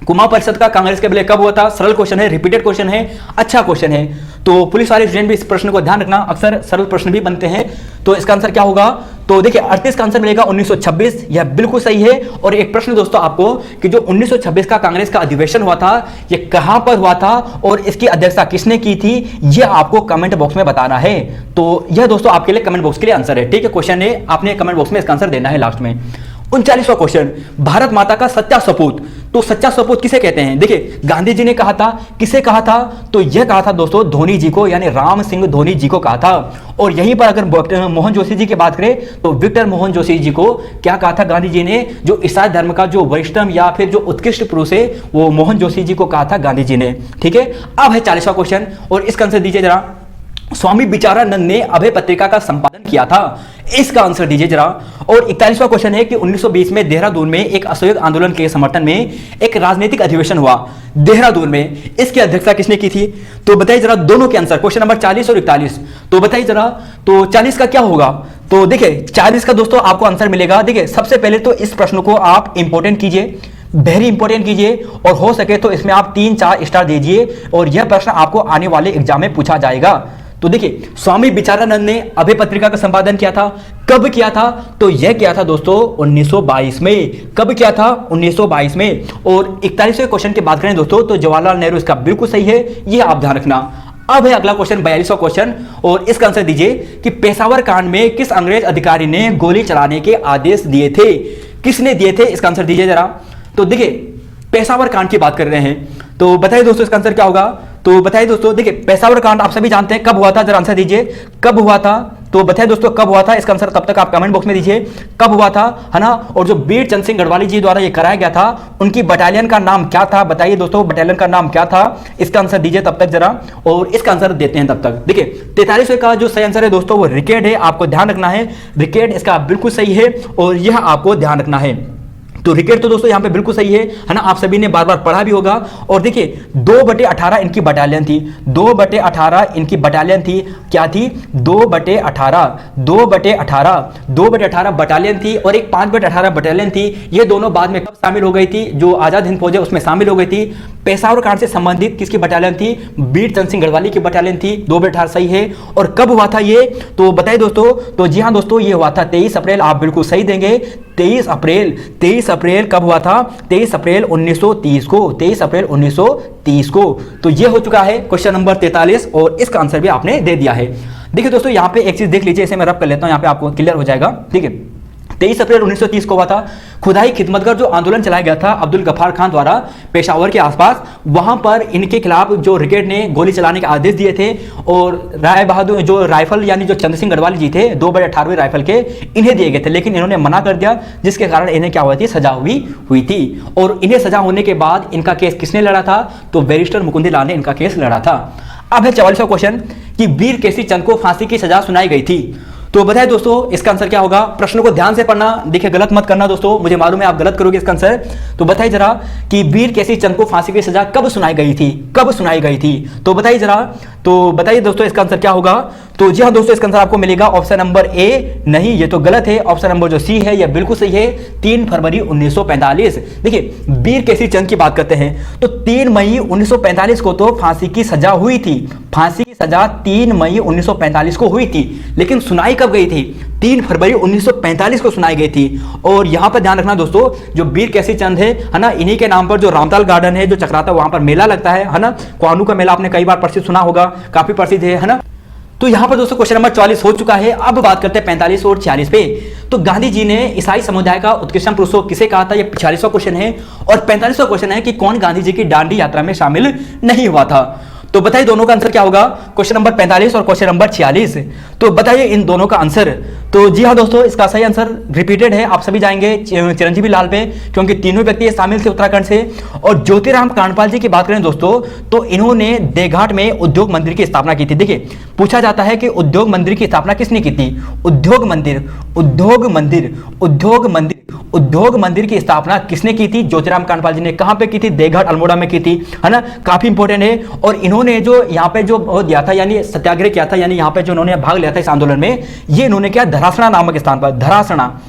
कुमाऊं परिषद का कांग्रेस के विलय कब हुआ था। सरल क्वेश्चन है, रिपीटेड क्वेश्चन है, अच्छा क्वेश्चन है। तो पुलिस वाले स्टूडेंट भी इस प्रश्न को ध्यान रखना, अक्सर सरल प्रश्न भी बनते हैं। तो इसका आंसर क्या होगा। तो देखिए 38 का आंसर मिलेगा 1926, यह बिल्कुल सही है। और एक प्रश्न दोस्तों आपको कि जो 1926 का कांग्रेस का अधिवेशन हुआ था यह कहां पर हुआ था और इसकी अध्यक्षता किसने की थी, यह आपको कमेंट बॉक्स में बताना है। तो यह दोस्तों आपके लिए कमेंट बॉक्स के लिए आंसर है, ठीक है। क्वेश्चन है, आपने कमेंट बॉक्स में इसका आंसर देना है लास्ट में। 39वां क्वेश्चन, भारत माता का सच्चा सपूत। तो सच्चा सपूत किसे कहते हैं। देखिए गांधी जी ने कहा था, किसे कहा था, तो यह कहा था दोस्तों धोनी जी को, यानी राम सिंह धोनी जी को कहा था। और यहीं पर अगर मोहन जोशी जी की बात करें तो विक्टर मोहन जोशी जी को क्या कहा था गांधी जी ने, जो ईसाई धर्म का जो वरिष्ठतम या फिर जो उत्कृष्ट पुरुष है वो मोहन जोशी जी को कहा था गांधी जी ने, ठीक है। अब है 40वां क्वेश्चन और इसका आंसर दीजिए जरा। स्वामी विचारानंद ने अभय पत्रिका का संपादन किया था? इसका आंसर दीजिए जरा। और 41वां क्वेश्चन है कि 1920 में देहरादून में एक असहयोग आंदोलन के समर्थन में एक राजनीतिक अधिवेशन हुआ देहरादून में, इसकी अध्यक्षता किसने की थी? तो बताइए जरा दोनों के आंसर, क्वेश्चन नंबर 40 और 41। तो बताइए जरा, तो 40 का क्या होगा? तो देखिए 40 का दोस्तों आपको आंसर मिलेगा। देखिए सबसे पहले तो इस प्रश्न को आप इंपॉर्टेंट कीजिए, वेरी इंपॉर्टेंट कीजिए, और हो सके तो इसमें आप 3-4 स्टार दीजिए, और यह प्रश्न आपको आने वाले एग्जाम में पूछा जाएगा। तो देखिए स्वामी विचारानंद ने अभय पत्रिका का संपादन किया था, कब किया था? तो यह किया था दोस्तों 1922 में। कब किया था? 1922 में। और 41वें क्वेश्चन की बात करें दोस्तों तो जवाहरलाल नेहरू इसका बिल्कुल सही है, यह आप ध्यान रखना। अब है अगला क्वेश्चन 42वां क्वेश्चन, और इसका आंसर दीजिए कि पेशावर कांड में किस अंग्रेज अधिकारी ने गोली चलाने के आदेश दिए थे? किसने दिए थे? इसका आंसर दीजिए जरा। तो देखिए पेशावर कांड की बात कर रहे हैं, तो बताइए दोस्तों इसका आंसर क्या होगा? तो बताइए दोस्तों, देखिए पेशावर कांड आप सभी जानते हैं कब हुआ था, जरा आंसर दीजिए कब हुआ था। तो बताइए दोस्तों कब हुआ था, इसका आंसर तब तक आप कमेंट बॉक्स में दीजिए कब हुआ था, है ना। और जो वीर चंद सिंह गढ़वाली जी द्वारा ये कराया गया था, उनकी बटालियन का नाम क्या था? बताइए दोस्तों बटालियन का नाम क्या था, इसका आंसर दीजिए तब तक जरा, और इसका आंसर देते हैं तब तक। देखिए 43वें का जो सही आंसर है दोस्तों वो रिकेट है, आपको ध्यान रखना है, रिकेट इसका बिल्कुल सही है, और यह आपको ध्यान रखना है। तो रिकेट तो दोस्तों यहां पे बिल्कुल सही है ना, आप सभी ने बार बार पढ़ा भी होगा। और देखिए 2/18 इनकी बटालियन थी, 2/18 इनकी बटालियन थी, क्या थी? 2/18 बटालियन थी, और एक 5/18 बटालियन थी। ये दोनों बाद में कब शामिल हो गई थी? जो आजाद हिंद फौज है उसमें शामिल हो गई थी। पेशावर कांड से संबंधित किसकी बटालियन थी? वीर चंद सिंह गढ़वाली की बटालियन थी। 2/18 सही है। और कब हुआ था ये? तो बताइए दोस्तों, तो जी हाँ दोस्तों ये हुआ था 23 अप्रैल, आप बिल्कुल सही देंगे। 23 अप्रैल कब हुआ था? 23 अप्रैल 1930 को, 23 अप्रैल 1930 को। तो ये हो चुका है क्वेश्चन नंबर 43, और इसका आंसर भी आपने दे दिया है। देखिए दोस्तों यहाँ पे एक चीज देख लीजिए, इसे मैं रब कर लेता हूं, यहाँ पे आपको क्लियर हो जाएगा। ठीक है, 23 अप्रैल 1930 को हुआ था खुदाई खिदमतगर जो आंदोलन चलाया गया था अब्दुल गफ्फार खान द्वारा पेशावर के आसपास, वहां पर इनके खिलाफ जो रिकेट ने गोली चलाने के आदेश दिए थे, और राय बहादुर जो राइफल यानी जो चंद्र सिंह गढ़वाली जी थे 2/18 राइफल के, इन्हें दिए गए थे, लेकिन इन्होंने मना कर दिया, जिसके कारण इन्हें क्या हुई थी? सजा हुई थी। और इन्हें सजा होने के बाद इनका केस किसने लड़ा था? तो बैरिस्टर मुकुंदी लाल ने इनका केस लड़ा था। अब है 44वां क्वेश्चन कि वीर केसरी चंद को फांसी की सजा सुनाई गई थी। तो बताइए दोस्तों इसका आंसर क्या होगा? प्रश्न को ध्यान से पढ़ना, देखिए गलत मत करना दोस्तों, मुझे मालूम है आप गलत करोगे इसका आंसर। तो बताइए जरा कि वीर केसरी चंद को फांसी की सजा कब सुनाई गई थी? कब सुनाई गई थी? तो बताइए जरा, तो बताइए दोस्तों इसका आंसर क्या होगा? तो जी हाँ दोस्तों इसका आंसर आपको मिलेगा ऑप्शन नंबर ए, नहीं ये तो गलत है, ऑप्शन नंबर जो सी है यह बिल्कुल सही है, 3 फरवरी 1945। देखिए वीर केसरी चंद की बात करते हैं तो 3 मई 1945 को तो फांसी की सजा हुई थी, फांसी की सजा 3 मई 1945 को हुई थी, लेकिन सुनाई कब गई थी? 3 फरवरी 1945 को सुनाई गई थी। और यहां पर ध्यान रखना दोस्तों, जो वीर केसरी चंद है ना, इन्हीं के नाम पर जो रामताल गार्डन है जो चक्राता, वहां पर मेला लगता है ना, कुआनू का मेला आपने कई बार प्रसिद्ध सुना होगा, काफी प्रसिद्ध है ना। तो यहां पर दोस्तों क्वेश्चन नंबर 44 हो चुका है। अब बात करते हैं 45 और 46 पे। तो गांधी जी ने ईसाई समुदाय का उत्कृष्टतम पुरुष किसे कहा था? ये 46वां क्वेश्चन है। और 45वां क्वेश्चन है कि कौन गांधी जी की दांडी यात्रा में शामिल नहीं हुआ था? तो बताइए दोनों का आंसर क्या होगा? क्वेश्चन नंबर 45 और क्वेश्चन नंबर 46। तो बताइए इन दोनों का आंसर। तो जी हाँ दोस्तों इसका सही आंसर रिपीटेड है, आप सभी जाएंगे चिरंजीवी लाल पे, क्योंकि तीनों व्यक्ति शामिल थे उत्तराखंड से। और ज्योतिराम कांडपाल जी की बात करें दोस्तों तो इन्होंने देवघाट में उद्योग मंदिर की स्थापना की थी। देखिए पूछा जाता है कि उद्योग मंदिर की स्थापना किसने की थी? उद्योग मंदिर की स्थापना किसने की थी? ज्योतिराम कांडपाल जी ने। कहां पे की थी? देवघाट अल्मोड़ा में की थी, है ना, काफी इंपॉर्टेंट है। और इन्होंने जो यहाँ पे जो दिया था, यानी सत्याग्रह किया था, यानी यहाँ पे जो इन्होंने भाग लिया था इस आंदोलन में, ये इन्होंने क्या धरासना नामक स्थान पर, धरासना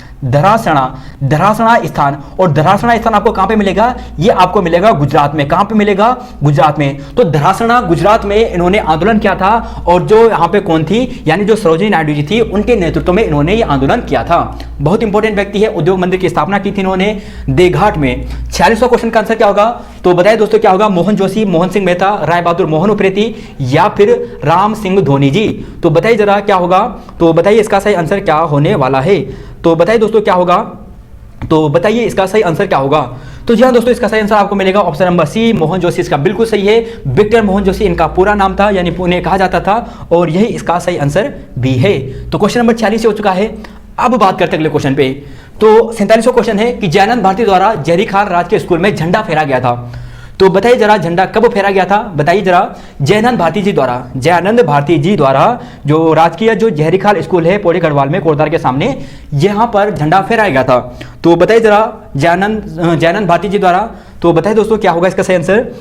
स्थान। और धरासना स्थान आपको कहां पे मिलेगा? ये आपको मिलेगा गुजरात में। कहां पे मिलेगा? गुजरात में। तो धरासना गुजरात में इन्होंने आंदोलन किया था, और जो यहां पे कौन थी, यानी जो सरोजिनी नायडू जी थी, उनके नेतृत्व में इन्होंने ये आंदोलन किया था। बहुत इंपॉर्टेंट व्यक्ति है, उद्योग मंदिर की स्थापना की थी इन्होंने देवघाट में। 46वां क्वेश्चन का आंसर क्या होगा? तो बताइए दोस्तों क्या होगा? मोहन जोशी, मोहन सिंह मेहता, राय बहादुर मोहन उप्रेती, या फिर राम सिंह धोनी जी। तो बताइए जरा क्या होगा? तो बताइए इसका सही आंसर क्या होने वाला है? तो बताइए दोस्तों क्या होगा? तो बताइए इसका सही आंसर क्या होगा? तो जी हाँ दोस्तों इसका सही आंसर आपको मिलेगा option number C, Mohan Joshi इसका बिल्कुल सही है। विक्टर मोहन जोशी इनका पूरा नाम था, यानी पुणे कहा जाता था, और यही इसका सही आंसर भी है। तो क्वेश्चन नंबर 46 हो चुका है। अब बात करते हैं अगले क्वेश्चन पे। तो 47वां क्वेश्चन है कि जयानंद भारती द्वारा जयहरी खान राजकीय स्कूल में झंडा फहराया गया था। तो बताइए जरा झंडा कब फहराया गया था, बताइए जरा। जयानंद भारती जी द्वारा, जयानंद भारती जी द्वारा जो राजकीय जो जहरीखाल स्कूल है पौड़ी गढ़वाल में कोटद्वार के सामने, यहाँ पर झंडा फहराया गया था। तो बताइए जरा जयानंद भारती जी द्वारा। तो बताइए दोस्तों क्या होगा इसका सही आंसर,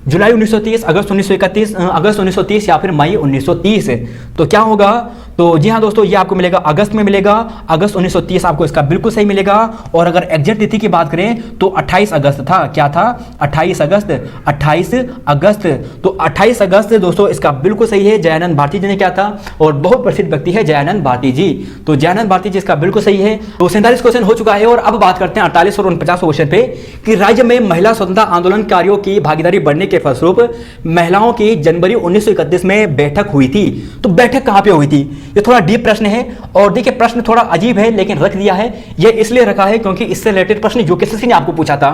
जुलाई 1930, अगस्त 1931, अगस्त 1930 या फिर मई 1930। तो क्या होगा, तो जी हाँ दोस्तों ये आपको मिलेगा अगस्त में मिलेगा, अगस्त 1930 आपको इसका बिल्कुल सही मिलेगा। और अगर एग्जैक्ट तिथि की बात करें तो 28 अगस्त था, क्या था 28 अगस्त, 28 अगस्त। तो 28 अगस्त दोस्तों इसका बिल्कुल सही है, जयानंद भारती जी ने क्या था, और बहुत प्रसिद्ध व्यक्ति है जयानंद भारती जी। तो जयानंद भारती जी इसका बिल्कुल सही है। तो 47 क्वेश्चन हो चुका है और अब बात करते हैं 48 और 49 क्वेश्चन पे कि राज्य में महिला स्वतंत्रता आंदोलनकारियों की भागीदारी बढ़ने के फलस्वरूप महिलाओं की जनवरी 1931 में बैठक हुई थी। तो बैठक कहां पे हुई थी, ये थोड़ा डीप प्रश्न है और देखिए प्रश्न थोड़ा अजीब है लेकिन रख दिया है, ये इसलिए रखा है क्योंकि इससे रिलेटेड प्रश्न यूकेएसएससी ने आपको पूछा था।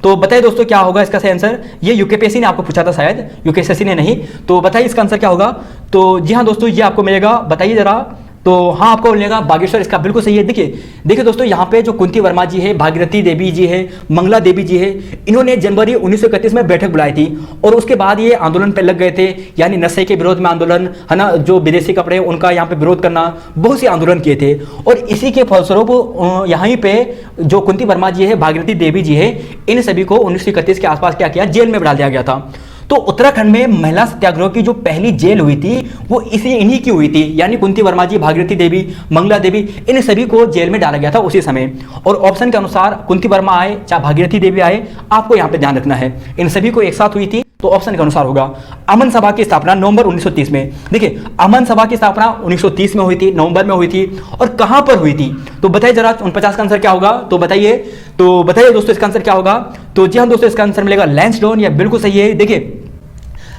तो बताइए दोस्तों क्या होगा इसका सही आंसर, ये यूकेपीएससी ने आपको पूछा था शायद, यूकेएसएससी ने नहीं। तो बताइए इसका आंसर क्या होगा। तो जी हाँ दोस्तों ये आपको मिलेगा, बताइए जरा। तो हाँ आपको मिलेगा बागेश्वर, इसका बिल्कुल सही है। देखिए दोस्तों यहाँ पे जो कुंती वर्मा जी है, भागीरथी देवी जी है, मंगला देवी जी है, इन्होंने जनवरी 1931 में बैठक बुलाई थी और उसके बाद ये आंदोलन पे लग गए थे, यानी नशे के विरोध में आंदोलन है ना, जो विदेशी कपड़े उनका यहाँ पे विरोध करना, बहुत से आंदोलन किए थे। और इसी के फलस्वरूप यहाँ पे जो कुंती वर्मा जी है, भागीरथी देवी जी है, इन सभी को 1931 के आसपास क्या किया, जेल में डाल दिया गया था। तो उत्तराखंड में महिला सत्याग्रह की जो पहली जेल हुई थी वो इन्हीं की हुई थी, यानी कुंती वर्मा जी, भागीरथी देवी, मंगला देवी, इन सभी को जेल में डाला गया था उसी समय। और ऑप्शन के अनुसार कुंती वर्मा आए चाहे भागीरथी देवी आए, आपको यहाँ पे ध्यान रखना है, इन सभी को एक साथ हुई थी। तो ऑप्शन के अनुसार होगा। अमन सभा की स्थापना नवंबर 1930 में, देखिए अमन सभा की स्थापना 1930 में हुई थी, नवंबर में हुई थी, और कहां पर हुई थी। तो बताइए जरा 49 का आंसर क्या होगा, तो बताइए दोस्तों इसका आंसर क्या होगा। तो जी हाँ दोस्तों इसका आंसर मिलेगा लैंसडाउन, यह बिल्कुल सही है। देखिए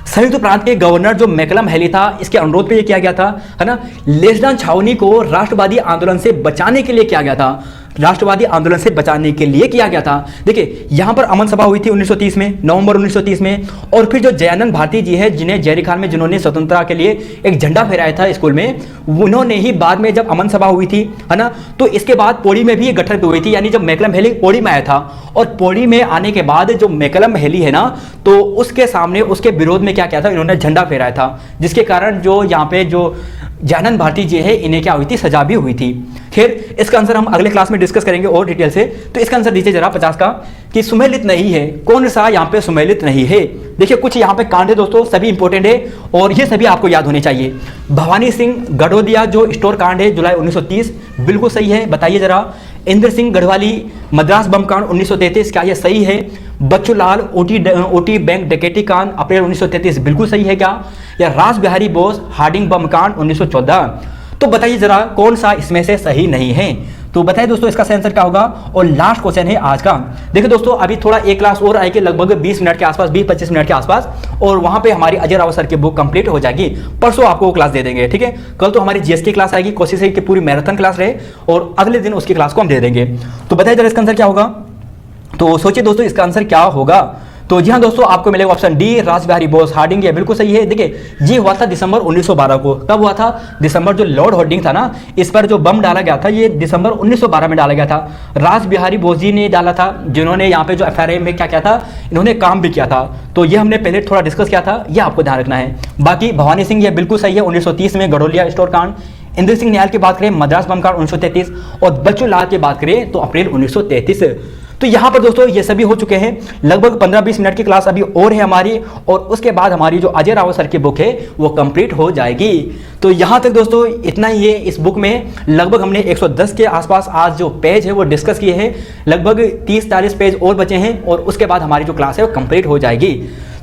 संयुक्त प्रांत के गवर्नर जो मैकलम हैली था, इसके अनुरोध पे ये किया गया था, है ना, लेसडाउन छावनी को राष्ट्रवादी आंदोलन से बचाने के लिए किया गया था, राष्ट्रवादी आंदोलन से बचाने के लिए किया गया था। देखिए यहां पर अमन सभा हुई थी 1930 में, नवंबर 1930 में। और फिर जो जयानंद भारती जी है, जिन्हें जहरीखाल में जिन्होंने स्वतंत्रता के लिए एक झंडा फहराया था स्कूल में, उन्होंने ही बाद में जब अमन सभा हुई थी, है ना, तो इसके बाद पौड़ी में भी ये गठन हुई थी, यानी जब मैकलम हैली पौड़ी में आया था, और पौड़ी में आने के बाद जो मैकलम हैली है ना, तो उसके सामने उसके विरोध में क्या किया था, इन्होंने झंडा फहराया था, जिसके कारण जो यहाँ पे जो जयानंद भारती जी है, इन्हें क्या हुई थी, सजा भी हुई थी। खैर इसका आंसर हम अगले क्लास में डिस्कस करेंगे और डिटेल से। तो इसका आंसर दीजिए जरा 50 का कि सुमेलित नहीं है, कौन सा यहाँ पे सुमेलित नहीं है। देखिए कुछ यहाँ पे कांड है दोस्तों, सभी इंपॉर्टेंट है और ये सभी आपको याद होने चाहिए। भवानी सिंह गढ़ोदिया जो स्टोर कांड है जुलाई 1930, बिल्कुल सही है, बताइए जरा। इंद्र सिंह गढ़वाली मद्रास बम कांड 1933, क्या यह सही है। बच्चू लाल ओटी बैंक डकैती कांड अप्रैल 1933, बिल्कुल सही है क्या। या रास बिहारी बोस हार्डिंग बम कांड 1914। तो बताइए जरा कौन सा इसमें से सही नहीं है। तो बताइए दोस्तों इसका सही आंसर क्या होगा। और लास्ट क्वेश्चन है आज का। देखिए दोस्तों अभी थोड़ा एक क्लास और आएगी, लगभग 20 मिनट के आसपास, 20-25 मिनट के आसपास, और वहां पे हमारी अजय रावत सर की बुक कंप्लीट हो जाएगी। परसों आपको क्लास दे देंगे, ठीक है। कल तो हमारी जीएस की क्लास आएगी, कोशिश है कि पूरी मैराथन क्लास रहे, और अगले दिन उसकी क्लास को हम दे देंगे। तो बताइए जरा इसका आंसर क्या होगा। तो सोचिए दोस्तों इसका आंसर क्या होगा। तो जी हाँ दोस्तों आपको मिलेगा ऑप्शन डी, रास बिहारी बोस हार्डिंग, ये बिल्कुल सही है। देखिए ये हुआ था दिसंबर 1912 को। कब हुआ था, दिसंबर, जो लॉर्ड हार्डिंग था ना, इस पर जो बम डाला गया था, ये दिसंबर 1912 में डाला गया था। रास बिहारी बोस जी ने डाला था, जिन्होंने यहाँ पे जो एफआरआई में क्या किया था, इन्होंने काम भी किया था। तो ये हमने पहले थोड़ा डिस्कस किया था, ये आपको ध्यान रखना है। बाकी भवानी सिंह ये बिल्कुल सही है, 1930 में गढ़ोलिया स्टोर कांड। इंद्र सिंह निहाल की बात करें, मद्रास बम कांड 1933, और बच्चू लाल की बात करें तो अप्रैल 1933। तो यहाँ पर दोस्तों ये सभी हो चुके हैं। लगभग 15-20 मिनट की क्लास अभी और है हमारी, और उसके बाद हमारी जो अजय रावत सर की बुक है वो कंप्लीट हो जाएगी। तो यहाँ तक दोस्तों इतना ही है। इस बुक में लगभग हमने 110 के आसपास आज जो पेज है वो डिस्कस किए हैं। लगभग 30-40 पेज और बचे हैं, और उसके बाद हमारी जो क्लास है वो कंप्लीट हो जाएगी।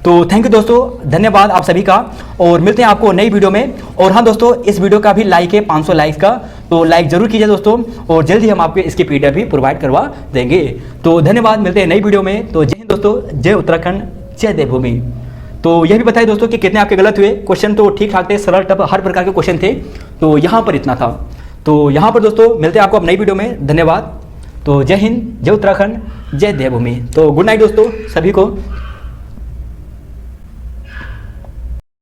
तो थैंक यू दोस्तों, धन्यवाद आप सभी का, और मिलते हैं आपको नई वीडियो में। और हाँ दोस्तों इस वीडियो का भी लाइक है 500 लाइक्स का, तो लाइक जरूर कीजिए दोस्तों, और जल्द ही हम आपको इसकी पीडीएफ भी प्रोवाइड करवा देंगे। तो धन्यवाद, मिलते हैं नई वीडियो में। तो जय हिंद दोस्तों, जय उत्तराखंड, जय देवभूमि। तो यह भी बताइए दोस्तों कि कितने आपके गलत हुए। क्वेश्चन तो ठीक ठाक थे, सरल टफ हर प्रकार के क्वेश्चन थे, तो यहाँ पर इतना था। तो यहाँ पर दोस्तों मिलते हैं आपको अब नई वीडियो में, धन्यवाद। तो जय हिंद, जय उत्तराखंड, जय देवभूमि। तो गुड नाइट दोस्तों सभी को।